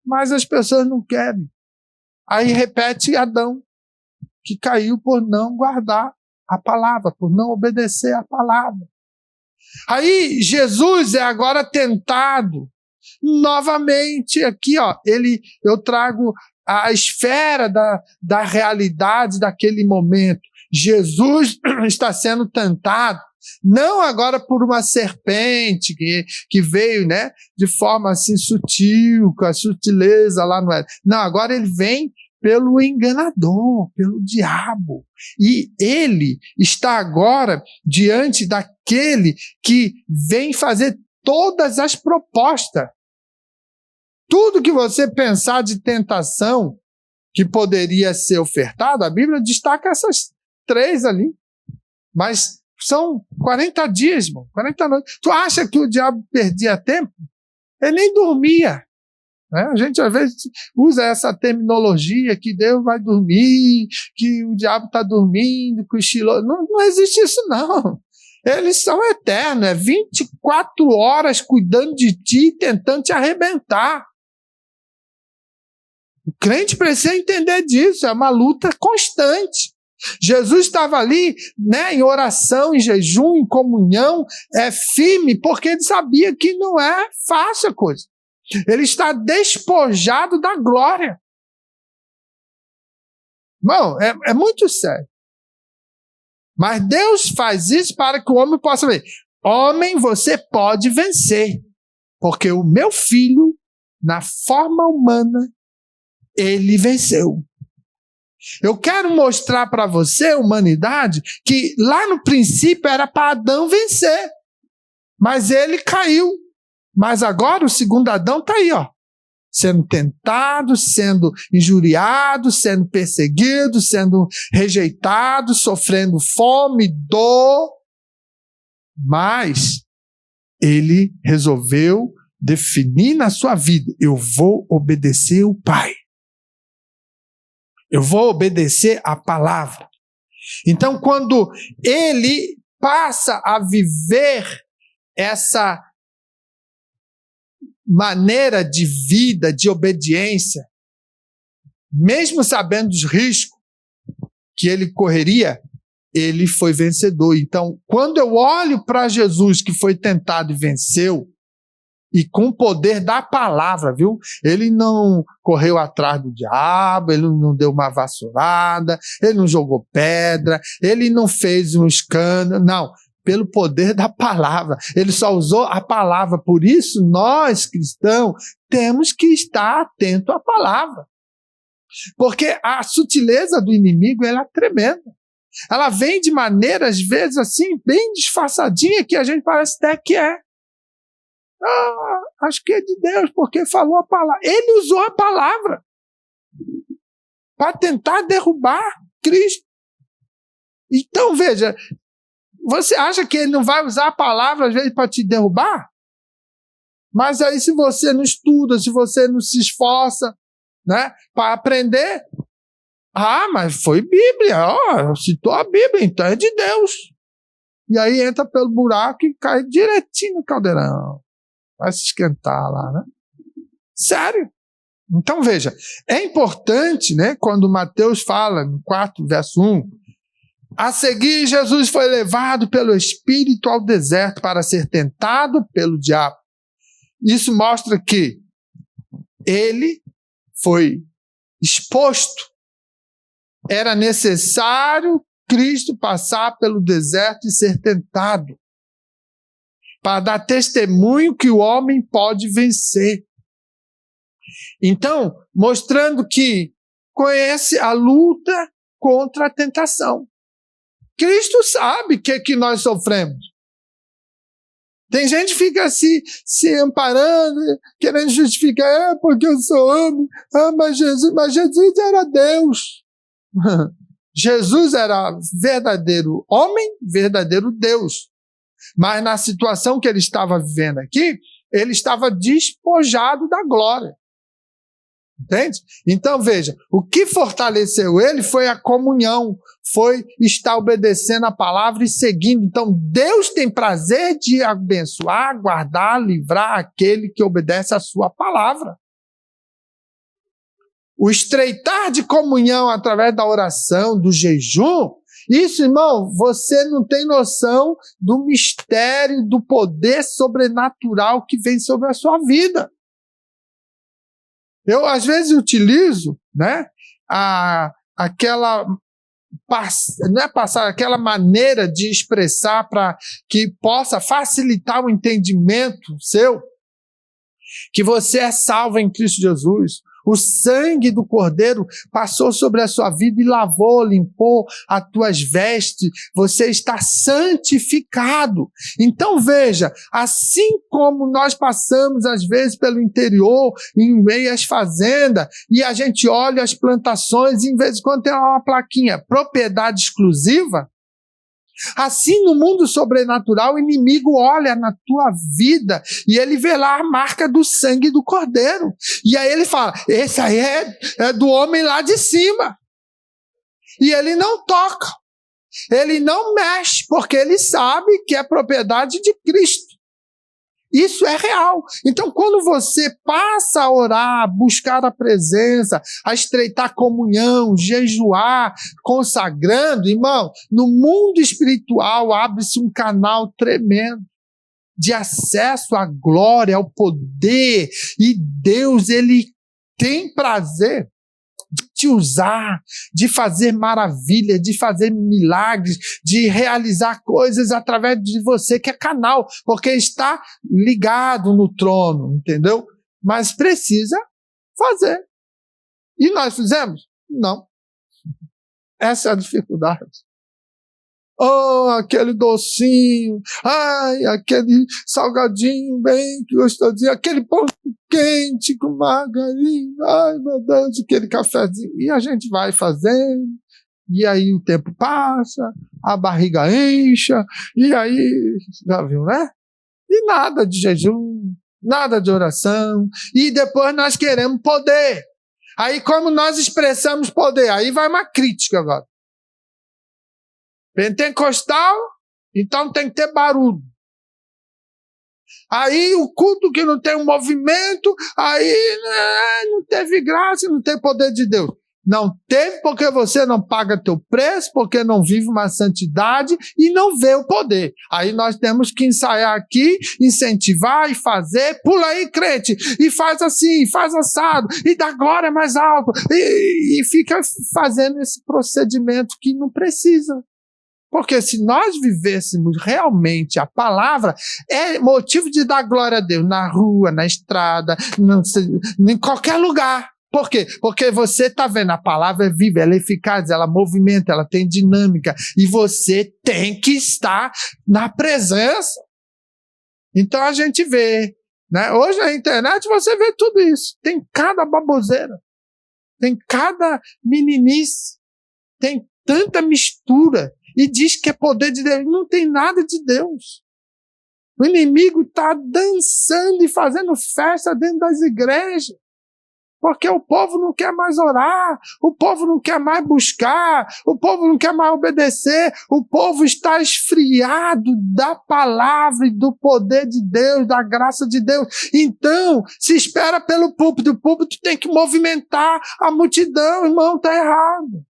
Mas as pessoas não querem. Aí repete Adão, que caiu por não guardar a palavra, por não obedecer a palavra. Aí Jesus é agora tentado novamente aqui, ó. Eu trago a esfera da realidade daquele momento. Jesus está sendo tentado, não agora por uma serpente que veio, né, de forma assim sutil, com a sutileza lá no Éden. Não, agora ele vem pelo enganador, pelo diabo. E ele está agora diante daquele que vem fazer todas as propostas. Tudo que você pensar de tentação que poderia ser ofertado, a Bíblia destaca essas 3 ali. Mas são 40 dias, irmão, 40 noites. Tu acha que o diabo perdia tempo? Ele nem dormia. Né? A gente às vezes usa essa terminologia que Deus vai dormir, que o diabo está dormindo, cochilou. Não existe isso, não. Eles são eternos, 24 horas cuidando de ti, tentando te arrebentar. O crente precisa entender disso, é uma luta constante. Jesus estava ali, né, em oração, em jejum, em comunhão, firme, porque ele sabia que não é fácil a coisa. Ele está despojado da glória. Irmão, é muito sério. Mas Deus faz isso para que o homem possa ver. Homem, você pode vencer. Porque o meu filho, na forma humana, ele venceu. Eu quero mostrar para você, humanidade, que lá no princípio era para Adão vencer. Mas ele caiu. Mas agora o segundo Adão está aí, ó, sendo tentado, sendo injuriado, sendo perseguido, sendo rejeitado, sofrendo fome, dor. Mas ele resolveu definir na sua vida: eu vou obedecer o Pai. Eu vou obedecer a palavra. Então, quando ele passa a viver essa maneira de vida, de obediência, mesmo sabendo dos riscos que ele correria, ele foi vencedor. Então, quando eu olho para Jesus, que foi tentado e venceu, e com o poder da palavra, viu? Ele não correu atrás do diabo, ele não deu uma vassourada, ele não jogou pedra, ele não fez um escândalo, não. Pelo poder da palavra. Ele só usou a palavra. Por isso, nós, cristãos, temos que estar atentos à palavra. Porque a sutileza do inimigo, ela é tremenda. Ela vem de maneira, às vezes, assim, bem disfarçadinha, que a gente parece até que é. Acho que é de Deus, porque falou a palavra. Ele usou a palavra para tentar derrubar Cristo. Então, veja, você acha que ele não vai usar a palavra, às vezes, para te derrubar? Mas aí se você não estuda, se você não se esforça, né, para aprender, mas foi Bíblia, citou a Bíblia, então é de Deus. E aí entra pelo buraco e cai direitinho no caldeirão. Vai se esquentar lá, né? Sério. Então veja, é importante, né, quando Mateus fala no 4, verso 1, a seguir Jesus foi levado pelo Espírito ao deserto para ser tentado pelo diabo. Isso mostra que ele foi exposto. Era necessário Cristo passar pelo deserto e ser tentado, para dar testemunho que o homem pode vencer. Então, mostrando que conhece a luta contra a tentação. Cristo sabe o que nós sofremos. Tem gente que fica se amparando, querendo justificar, porque eu sou homem, mas Jesus era Deus. Jesus era verdadeiro homem, verdadeiro Deus. Mas na situação que ele estava vivendo aqui, ele estava despojado da glória. Entende? Então veja, o que fortaleceu ele foi a comunhão, foi estar obedecendo a palavra e seguindo. Então Deus tem prazer de abençoar, guardar, livrar aquele que obedece a sua palavra. O estreitar de comunhão através da oração, do jejum, isso, irmão, você não tem noção do mistério, do poder sobrenatural que vem sobre a sua vida. Eu, às vezes, utilizo, né, aquela maneira de expressar para que possa facilitar o entendimento seu, que você é salvo em Cristo Jesus. O sangue do Cordeiro passou sobre a sua vida e lavou, limpou as tuas vestes. Você está santificado. Então veja, assim como nós passamos às vezes pelo interior, em meio às fazendas, e a gente olha as plantações e em vez de quando tem uma plaquinha, propriedade exclusiva, assim no mundo sobrenatural o inimigo olha na tua vida e ele vê lá a marca do sangue do Cordeiro. E aí ele fala, esse aí é do homem lá de cima. E ele não toca, ele não mexe, porque ele sabe que é propriedade de Cristo. Isso é real. Então, quando você passa a orar, buscar a presença, a estreitar comunhão, jejuar, consagrando, irmão, no mundo espiritual abre-se um canal tremendo de acesso à glória, ao poder. E Deus, ele tem prazer de te usar, de fazer maravilha, de fazer milagres, de realizar coisas através de você, que é canal, porque está ligado no trono, entendeu? Mas precisa fazer. E nós fizemos? Não. Essa é a dificuldade. Oh, aquele docinho, ai, aquele salgadinho bem gostosinho, aquele pão quente com margarina, ai meu Deus, aquele cafezinho. E a gente vai fazendo, e aí o tempo passa, a barriga encha, e aí, já viu, né? E nada de jejum, nada de oração, e depois nós queremos poder. Aí como nós expressamos poder? Aí vai uma crítica agora. Pentecostal, então tem que ter barulho. Aí o culto que não tem um movimento, aí não teve graça, não tem poder de Deus. Não teve porque você não paga teu preço, porque não vive uma santidade e não vê o poder. Aí nós temos que ensaiar aqui, incentivar e fazer. Pula aí, crente, e faz assim, faz assado, e dá glória mais alto. E fica fazendo esse procedimento que não precisa. Porque se nós vivêssemos realmente a palavra, é motivo de dar glória a Deus na rua, na estrada, em qualquer lugar. Por quê? Porque você está vendo, a palavra é viva, ela é eficaz, ela movimenta, ela tem dinâmica, e você tem que estar na presença. Então a gente vê, né? Hoje na internet você vê tudo isso, tem cada baboseira, tem cada meninice, tem tanta mistura, e diz que é poder de Deus. Não tem nada de Deus. O inimigo está dançando e fazendo festa dentro das igrejas. Porque o povo não quer mais orar, o povo não quer mais buscar, o povo não quer mais obedecer, o povo está esfriado da palavra e do poder de Deus, da graça de Deus. Então, se espera pelo púlpito, o púlpito tem que movimentar a multidão, irmão, está errado.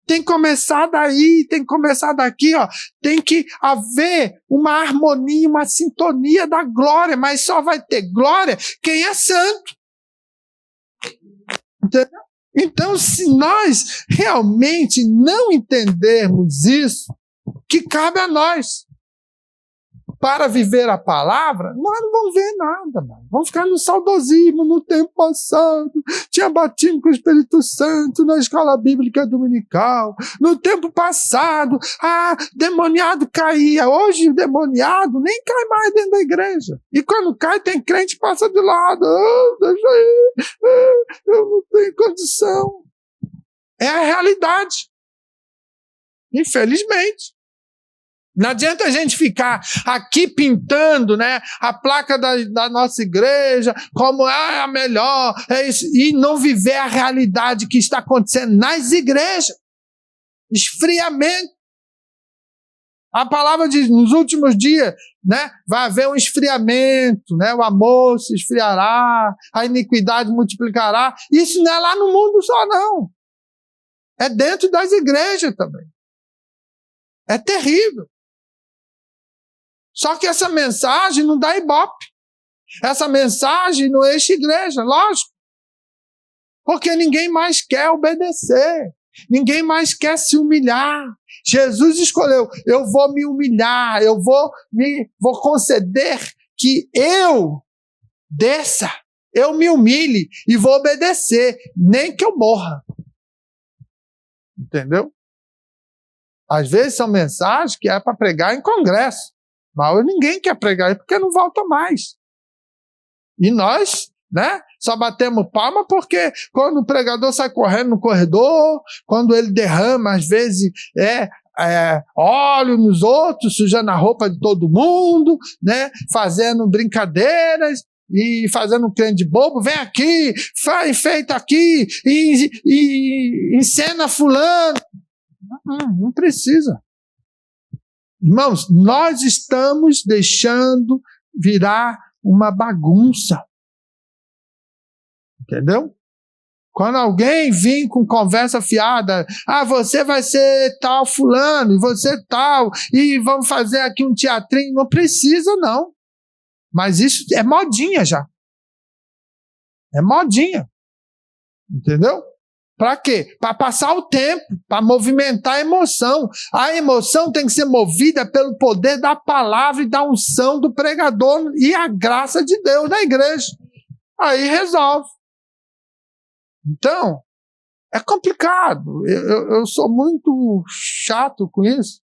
Tem que começar daí, tem que começar daqui, ó. Tem que haver uma harmonia, uma sintonia da glória, mas só vai ter glória quem é santo. Entendeu? Então, se nós realmente não entendermos isso, que cabe a nós para viver a palavra, nós não vamos ver nada, mano. Vamos ficar no saudosismo, no tempo passado. Tinha batismo com o Espírito Santo na escola bíblica dominical. No tempo passado, demoniado caía. Hoje o demoniado nem cai mais dentro da igreja. E quando cai, tem crente que passa de lado. Deixa aí, eu não tenho condição. É a realidade. Infelizmente. Não adianta a gente ficar aqui pintando, né, a placa da nossa igreja como é a melhor, é isso, e não viver a realidade que está acontecendo nas igrejas. Esfriamento. A palavra diz, nos últimos dias, né, vai haver um esfriamento, né, o amor se esfriará, a iniquidade multiplicará. Isso não é lá no mundo só, não. É dentro das igrejas também. É terrível. Só que essa mensagem não dá ibope. Essa mensagem não enche igreja, lógico. Porque ninguém mais quer obedecer. Ninguém mais quer se humilhar. Jesus escolheu, eu vou me humilhar, eu vou conceder que eu desça, eu me humilhe e vou obedecer, nem que eu morra. Entendeu? Às vezes são mensagens que é para pregar em congresso. Mas ninguém quer pregar aí porque não volta mais. E nós, né, só batemos palma porque quando o pregador sai correndo no corredor, quando ele derrama, às vezes, óleo nos outros, sujando a roupa de todo mundo, né, fazendo brincadeiras e fazendo um crente de bobo, vem aqui, enfeita aqui e encena fulano. Não precisa. Irmãos, nós estamos deixando virar uma bagunça. Entendeu? Quando alguém vem com conversa fiada, você vai ser tal fulano, e você tal, e vamos fazer aqui um teatrinho, não precisa não. Mas isso é modinha já. É modinha. Entendeu? Para quê? Para passar o tempo, para movimentar a emoção. A emoção tem que ser movida pelo poder da palavra e da unção do pregador e a graça de Deus na igreja. Aí resolve. Então, é complicado. Eu sou muito chato com isso.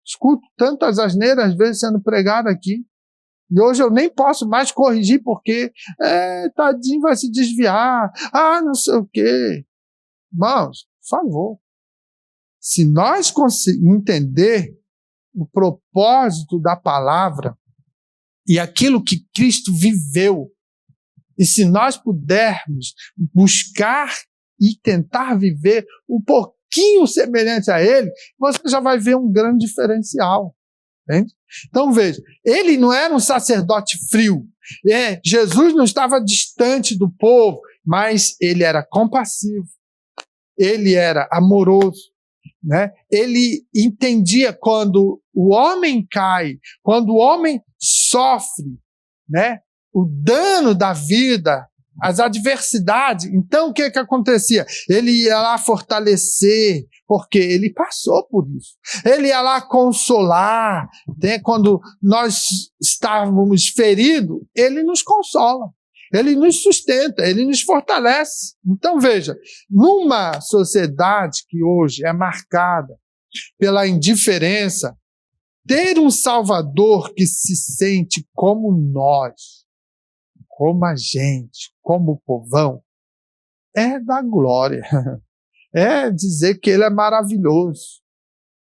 Escuto tantas asneiras às vezes sendo pregado aqui. E hoje eu nem posso mais corrigir porque tadinho vai se desviar. Não sei o quê. Irmãos, por favor, se nós conseguirmos entender o propósito da palavra e aquilo que Cristo viveu, e se nós pudermos buscar e tentar viver um pouquinho semelhante a Ele, você já vai ver um grande diferencial. Entende? Então veja, Ele não era um sacerdote frio, Jesus não estava distante do povo, mas Ele era compassivo. Ele era amoroso, né? Ele entendia quando o homem cai, quando o homem sofre, né? O dano da vida, as adversidades. Então, o que acontecia? Ele ia lá fortalecer, porque ele passou por isso. Ele ia lá consolar, né? Quando nós estávamos feridos, ele nos consola. Ele nos sustenta, ele nos fortalece. Então, veja, numa sociedade que hoje é marcada pela indiferença, ter um Salvador que se sente como nós, como a gente, como o povão, é dar glória. É dizer que ele é maravilhoso.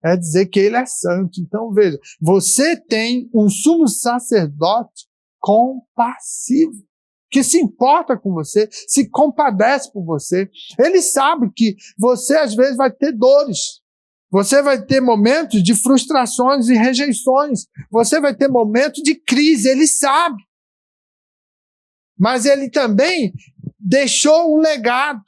é dizer que ele é santo. Então, veja, você tem um sumo sacerdote compassivo, que se importa com você, se compadece por você. Ele sabe que você, às vezes, vai ter dores. Você vai ter momentos de frustrações e rejeições. Você vai ter momentos de crise, ele sabe. Mas ele também deixou um legado.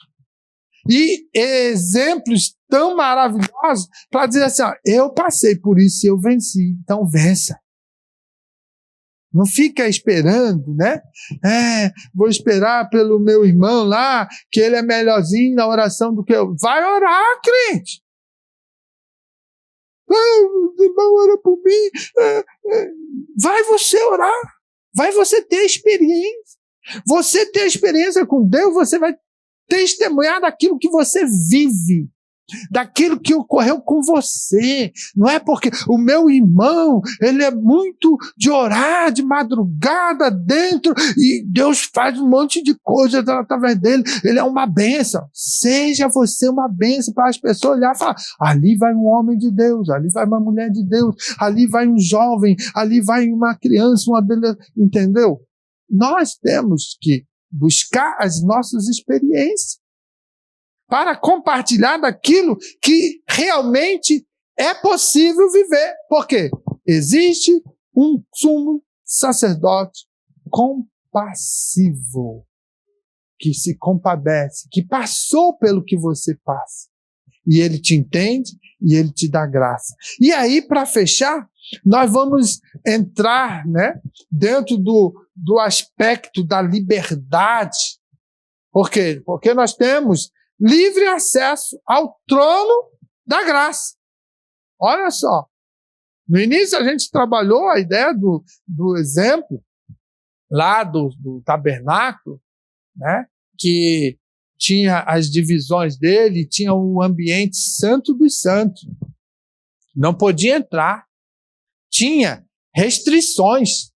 E exemplos tão maravilhosos para dizer assim, ó, eu passei por isso e eu venci, então vença. Não fica esperando, né? Vou esperar pelo meu irmão lá, que ele é melhorzinho na oração do que eu. Vai orar, crente! O irmão ora por mim. Vai você orar. Vai você ter experiência. Você ter experiência com Deus, você vai testemunhar daquilo que você vive, daquilo que ocorreu com você. Não é porque o meu irmão, ele é muito de orar de madrugada dentro e Deus faz um monte de coisa através dele. Ele é uma bênção. Seja você uma bênção para as pessoas olhar e falar, ali vai um homem de Deus, ali vai uma mulher de Deus, ali vai um jovem, ali vai uma criança, entendeu? Nós temos que buscar as nossas experiências para compartilhar daquilo que realmente é possível viver. Por quê? Existe um sumo sacerdote compassivo, que se compadece, que passou pelo que você passa. E ele te entende e ele te dá graça. E aí, para fechar, nós vamos entrar, né, dentro do aspecto da liberdade. Por quê? Porque nós temos livre acesso ao trono da graça. Olha só. No início a gente trabalhou a ideia do exemplo lá do tabernáculo, né, que tinha as divisões dele, tinha o ambiente santo dos santos. Não podia entrar. Tinha restrições.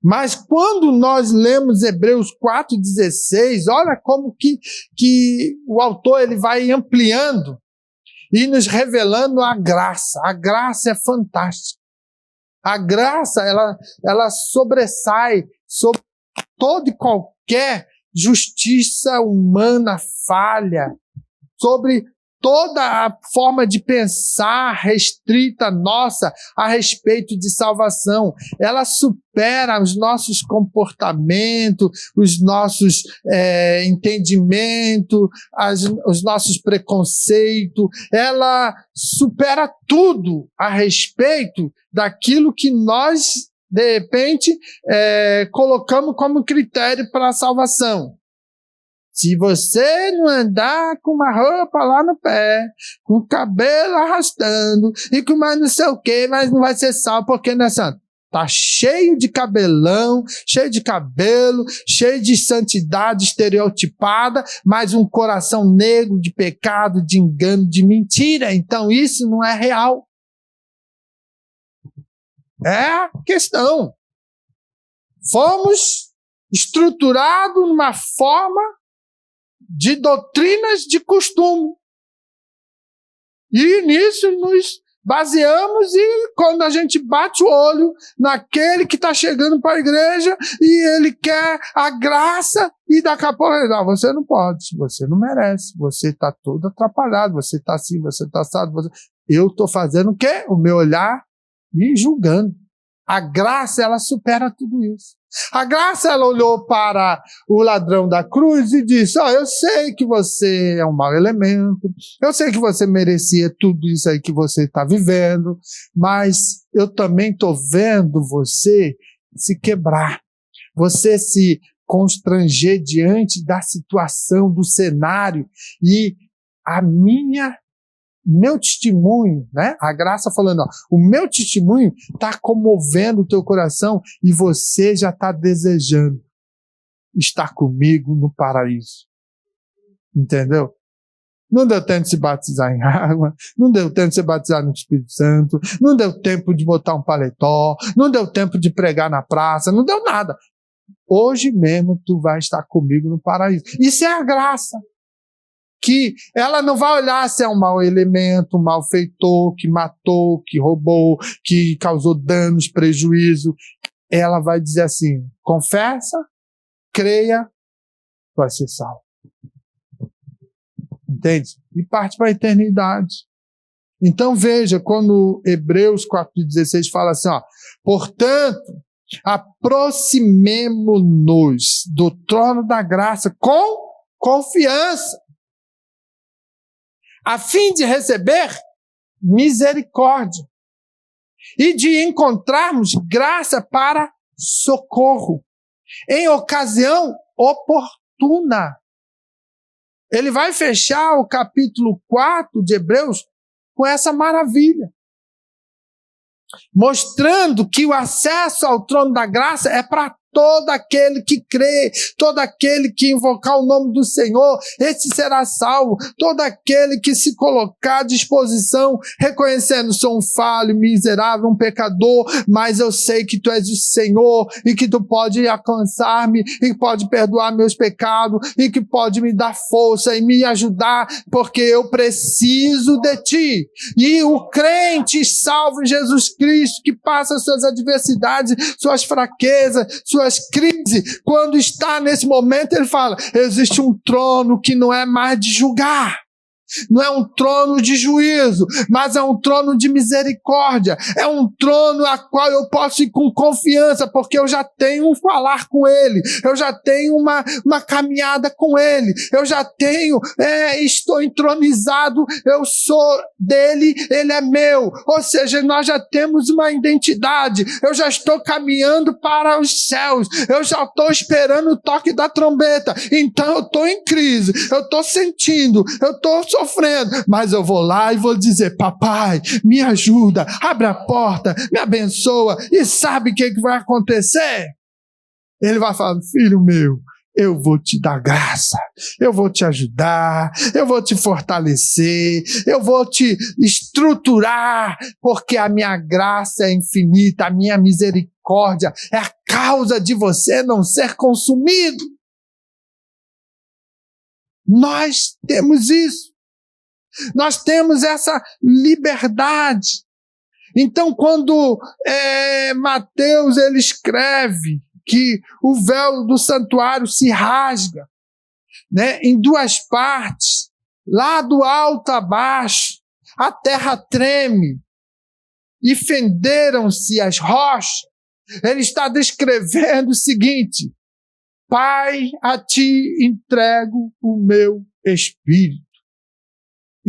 Mas quando nós lemos Hebreus 4,16, olha como que o autor ele vai ampliando e nos revelando a graça. A graça é fantástica. A graça, ela sobressai sobre toda e qualquer justiça humana falha, sobre toda a forma de pensar restrita nossa a respeito de salvação. Ela supera os nossos comportamentos, os nossos entendimentos, os nossos preconceitos. Ela supera tudo a respeito daquilo que nós, de repente, colocamos como critério para a salvação. Se você não andar com uma roupa lá no pé, com o cabelo arrastando, e com mais não sei o quê, mas não vai ser salvo, porque não é santo. Tá cheio de cabelão, cheio de cabelo, cheio de santidade estereotipada, mas um coração negro de pecado, de engano, de mentira. Então isso não é real. É a questão. Fomos estruturados numa forma de doutrinas de costume. E nisso nos baseamos e quando a gente bate o olho naquele que está chegando para a igreja e ele quer a graça e daqui a pouco ele diz, você não pode, você não merece, você está todo atrapalhado, você está assim, você está assado. Eu estou fazendo o quê? O meu olhar me julgando. A graça, ela supera tudo isso. A graça, ela olhou para o ladrão da cruz e disse, eu sei que você é um mau elemento, eu sei que você merecia tudo isso aí que você está vivendo, mas eu também estou vendo você se quebrar, você se constranger diante da situação, do cenário, e meu testemunho, né? A graça falando, o meu testemunho está comovendo o teu coração e você já está desejando estar comigo no paraíso. Entendeu? Não deu tempo de se batizar em água, não deu tempo de se batizar no Espírito Santo, não deu tempo de botar um paletó, não deu tempo de pregar na praça, não deu nada. Hoje mesmo tu vai estar comigo no paraíso. Isso é a graça que ela não vai olhar se é um mau elemento, um malfeitor, que matou, que roubou, que causou danos, prejuízo. Ela vai dizer assim: confessa, creia, vai ser salvo. Entende? E parte para a eternidade. Então veja, quando Hebreus 4,16 fala assim, ó, portanto, aproximemo-nos do trono da graça com confiança, a fim de receber misericórdia e de encontrarmos graça para socorro em ocasião oportuna. Ele vai fechar o capítulo 4 de Hebreus com essa maravilha, mostrando que o acesso ao trono da graça é para todo aquele que crê, todo aquele que invocar o nome do Senhor, esse será salvo. Todo aquele que se colocar à disposição, reconhecendo: sou um falho, miserável, um pecador, mas eu sei que tu és o Senhor e que tu pode alcançar-me e que pode perdoar meus pecados e que pode me dar força e me ajudar, porque eu preciso de ti. E o crente salvo em Jesus Cristo, que passa suas adversidades, suas fraquezas, suas crises, quando está nesse momento, ele fala: existe um trono que não é mais de julgar, não é um trono de juízo, mas é um trono de misericórdia, é um trono a qual eu posso ir com confiança, porque eu já tenho um falar com ele, eu já tenho uma caminhada com ele, eu já tenho, estou entronizado, eu sou dele, ele é meu, ou seja, nós já temos uma identidade, eu já estou caminhando para os céus, eu já estou esperando o toque da trombeta, então eu estou em crise, eu estou sentindo, eu estou sofrendo, mas eu vou lá e vou dizer: papai, me ajuda, abre a porta, me abençoa, e sabe o que vai acontecer? Ele vai falar: filho meu, eu vou te dar graça, eu vou te ajudar, eu vou te fortalecer, eu vou te estruturar, porque a minha graça é infinita, a minha misericórdia é a causa de você não ser consumido. Nós temos isso. Nós temos essa liberdade. Então, quando Mateus ele escreve que o véu do santuário se rasga, né, em duas partes, lá do alto a baixo, a terra treme e fenderam-se as rochas, ele está descrevendo o seguinte: Pai, a ti entrego o meu espírito.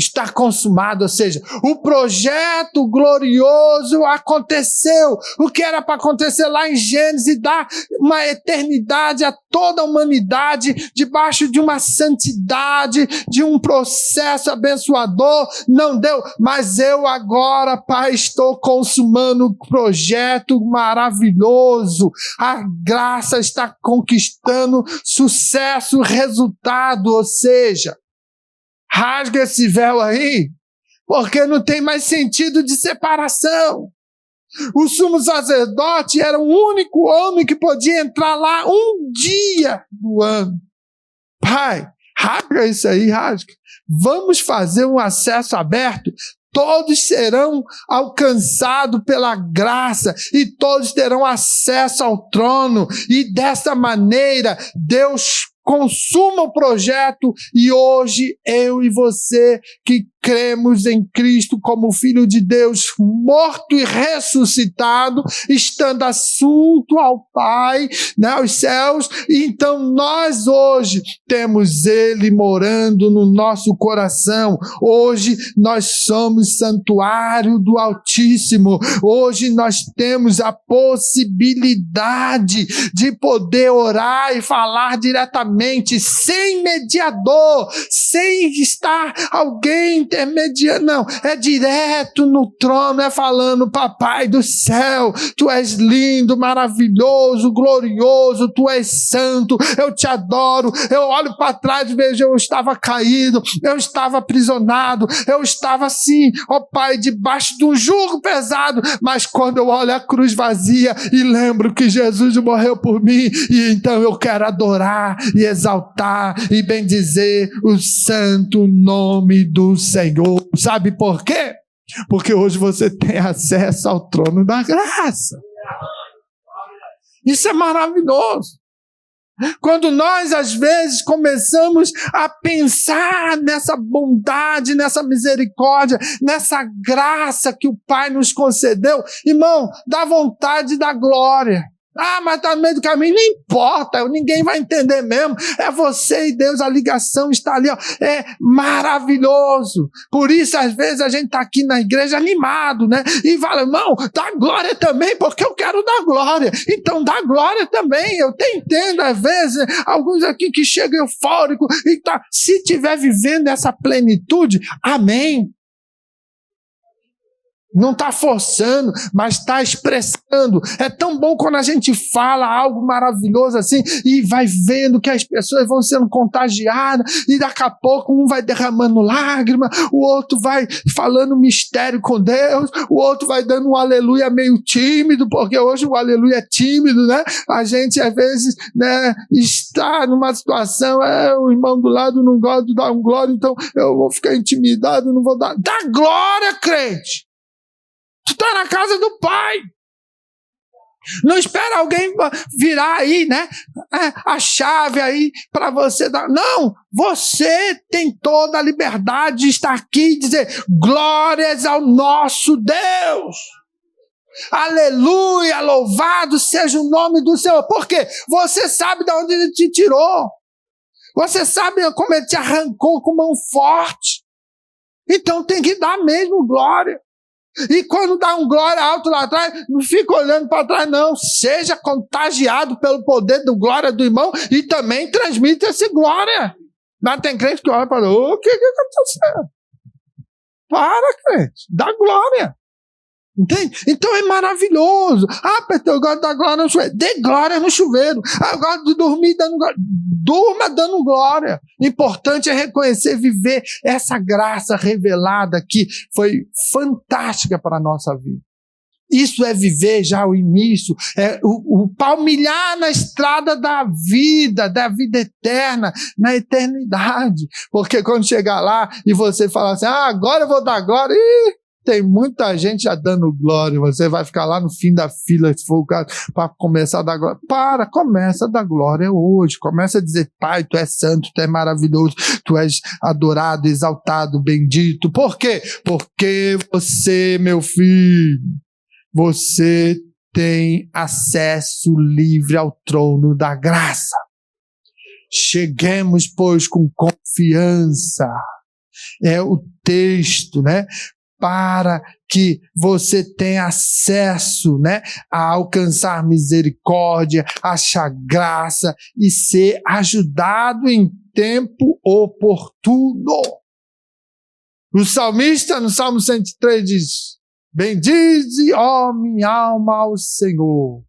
Está consumado, ou seja, o projeto glorioso aconteceu. O que era para acontecer lá em Gênesis, dar uma eternidade a toda a humanidade, debaixo de uma santidade, de um processo abençoador, não deu. Mas eu agora, Pai, estou consumando um projeto maravilhoso. A graça está conquistando sucesso, resultado, ou seja, rasga esse véu aí, porque não tem mais sentido de separação. O sumo sacerdote era o único homem que podia entrar lá um dia do ano. Pai, rasga isso aí, rasga. Vamos fazer um acesso aberto. Todos serão alcançados pela graça e todos terão acesso ao trono. E dessa maneira, Deus consuma o projeto, e hoje eu e você que cremos em Cristo como Filho de Deus, morto e ressuscitado, estando assunto ao Pai, né, aos céus, então nós hoje temos Ele morando no nosso coração. Hoje nós somos santuário do Altíssimo. Hoje nós temos a possibilidade de poder orar e falar diretamente, sem mediador, sem estar alguém intermediando, não, é direto no trono, é falando, papai do céu, tu és lindo, maravilhoso, glorioso, tu és santo, eu te adoro, eu olho para trás e vejo, eu estava caído, eu estava aprisionado, eu estava assim, ó Pai, debaixo de um jugo pesado, mas quando eu olho a cruz vazia e lembro que Jesus morreu por mim, e então eu quero adorar e exaltar e bendizer o santo nome do Senhor. Sabe por quê? Porque hoje você tem acesso ao trono da graça. Isso é maravilhoso. Quando nós, às vezes, começamos a pensar nessa bondade, nessa misericórdia, nessa graça que o Pai nos concedeu, irmão, dá vontade da glória. Ah, mas está no meio do caminho, não importa, ninguém vai entender mesmo. É você e Deus, a ligação está ali, ó. É maravilhoso. Por isso, às vezes, a gente está aqui na igreja animado, né? E fala, irmão, dá glória também, porque eu quero dar glória. Então, dá glória também. Eu te entendo, às vezes, alguns aqui que chegam eufóricos. E tá, se estiver vivendo essa plenitude, amém. Não está forçando, mas está expressando. É tão bom quando a gente fala algo maravilhoso assim e vai vendo que as pessoas vão sendo contagiadas e daqui a pouco um vai derramando lágrima, o outro vai falando mistério com Deus, o outro vai dando um aleluia meio tímido, porque hoje o aleluia é tímido, né? A gente às vezes, né, está numa situação, o irmão do lado não gosta de dar um glória, então eu vou ficar intimidado, não vou dar. Dá glória, crente! Tu está na casa do Pai. Não espera alguém virar aí, né? A chave aí para você dar. Não, você tem toda a liberdade de estar aqui e dizer glórias ao nosso Deus. Aleluia, louvado seja o nome do Senhor. Por quê? Você sabe de onde Ele te tirou. Você sabe como Ele te arrancou com mão forte. Então tem que dar mesmo glória. E quando dá um glória alto lá atrás, não fica olhando para trás, não. Seja contagiado pelo poder do glória do irmão e também transmite essa glória. Mas tem crente que olha e fala, o que aconteceu? Para, crente, dá glória. Entende? Então é maravilhoso. Ah, Pedro, eu gosto da glória no chuveiro. Dê glória no chuveiro. Ah, eu gosto de dormir dando glória. Durma dando glória. Importante é reconhecer, viver essa graça revelada que foi fantástica para a nossa vida. Isso é viver já o início, é o palmilhar na estrada da vida eterna, na eternidade. Porque quando chegar lá e você falar assim, agora eu vou dar glória, tem muita gente já dando glória, você vai ficar lá no fim da fila, se for o caso, para começar a dar glória. Começa a dar glória hoje, começa a dizer, Pai, Tu és santo, Tu és maravilhoso, Tu és adorado, exaltado, bendito. Por quê? Porque você, meu filho, você tem acesso livre ao trono da graça. Cheguemos, pois, com confiança. É o texto, né? Para que você tenha acesso, né, a alcançar misericórdia, achar graça e ser ajudado em tempo oportuno. O salmista, no Salmo 103, diz, bendize, ó minha alma, ao Senhor.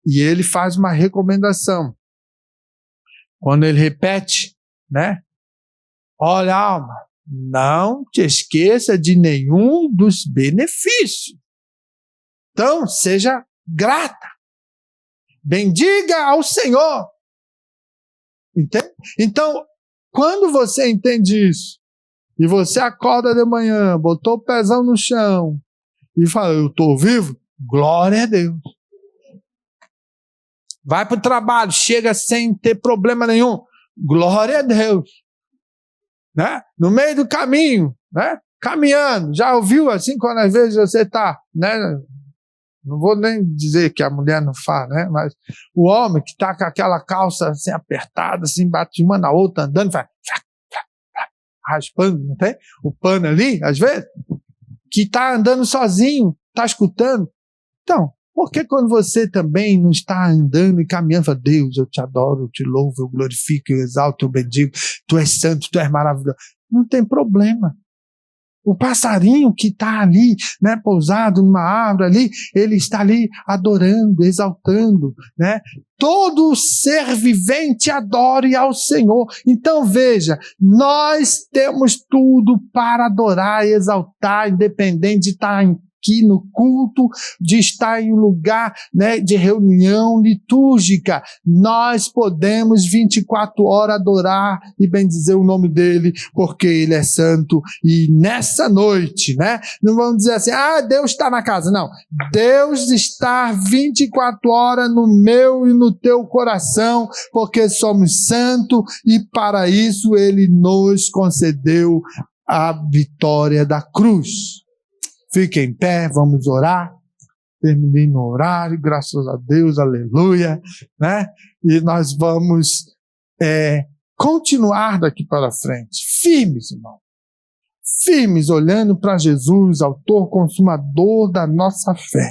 E ele faz uma recomendação. Quando ele repete, né, olha, alma, não te esqueça de nenhum dos benefícios. Então, seja grata. Bendiga ao Senhor. Entende? Então, quando você entende isso, e você acorda de manhã, botou o pezão no chão, e fala, eu estou vivo, glória a Deus. Vai para o trabalho, chega sem ter problema nenhum, glória a Deus. Né? No meio do caminho, né? Caminhando, já ouviu assim quando às vezes você está, né? Não vou nem dizer que a mulher não faz, né? Mas o homem que está com aquela calça assim apertada, assim, bate de uma na outra, andando, faz raspando, não tem? O pano ali, às vezes, que está andando sozinho, está escutando. Então, por que quando você também não está andando e caminhando, fala, Deus, eu te adoro, eu te louvo, eu glorifico, eu exalto, eu bendigo, Tu és santo, Tu és maravilhoso. não tem problema. O passarinho que está ali, né, pousado numa árvore ali, ele está ali adorando, exaltando, né? Todo ser vivente adore ao Senhor. Então veja, nós temos tudo para adorar e exaltar, independente de estar aqui no culto, de estar em um lugar, né, de reunião litúrgica. Nós podemos 24 horas adorar e bendizer o nome dele, porque ele é santo. E nessa noite, né, não vamos dizer assim, Deus está na casa. Não, Deus está 24 horas no meu e no teu coração, porque somos santos e para isso ele nos concedeu a vitória da cruz. Fique em pé, vamos orar. Terminei no horário, graças a Deus, aleluia, né? E nós vamos continuar daqui para frente, firmes, irmão. Firmes, olhando para Jesus, autor, consumador da nossa fé.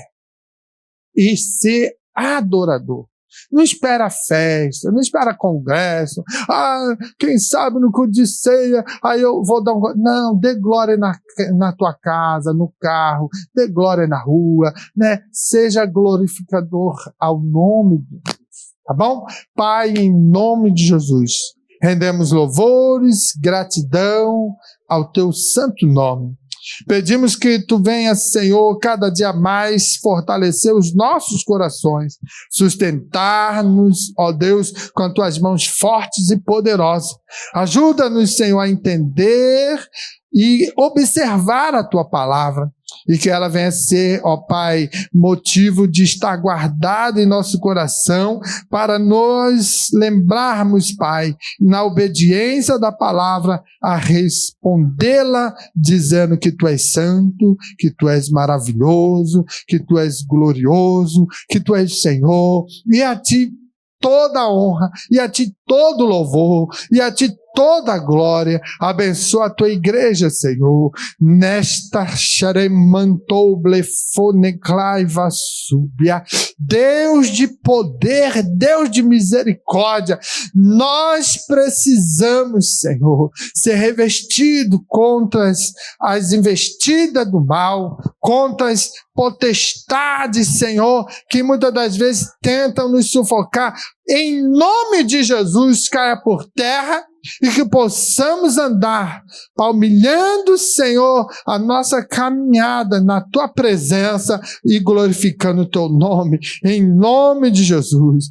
E ser adorador. Não espera festa, não espera congresso. Quem sabe no culto de ceia, aí eu vou dar um... Não, dê glória na tua casa, no carro, dê glória na rua, né? Seja glorificador ao nome de Deus, tá bom? Pai, em nome de Jesus, rendemos louvores, gratidão ao teu santo nome. Pedimos que tu venhas, Senhor, cada dia mais fortalecer os nossos corações, sustentar-nos, ó Deus, com as tuas mãos fortes e poderosas. Ajuda-nos, Senhor, a entender e observar a tua palavra, e que ela venha ser, ó Pai, motivo de estar guardada em nosso coração, para nós lembrarmos, Pai, na obediência da palavra, a respondê-la, dizendo que tu és santo, que tu és maravilhoso, que tu és glorioso, que tu és Senhor, e a ti toda a honra, e a ti todo louvor, e a ti toda a glória. Abençoa a tua igreja, Senhor, nesta xaremantou blefoneclaiva súbia. Deus de poder, Deus de misericórdia, nós precisamos, Senhor, ser revestido contra as investidas do mal, contra as potestades, Senhor, que muitas das vezes tentam nos sufocar. Em nome de Jesus, caia por terra e que possamos andar palmilhando, Senhor, a nossa caminhada na tua presença e glorificando o teu nome, em nome de Jesus.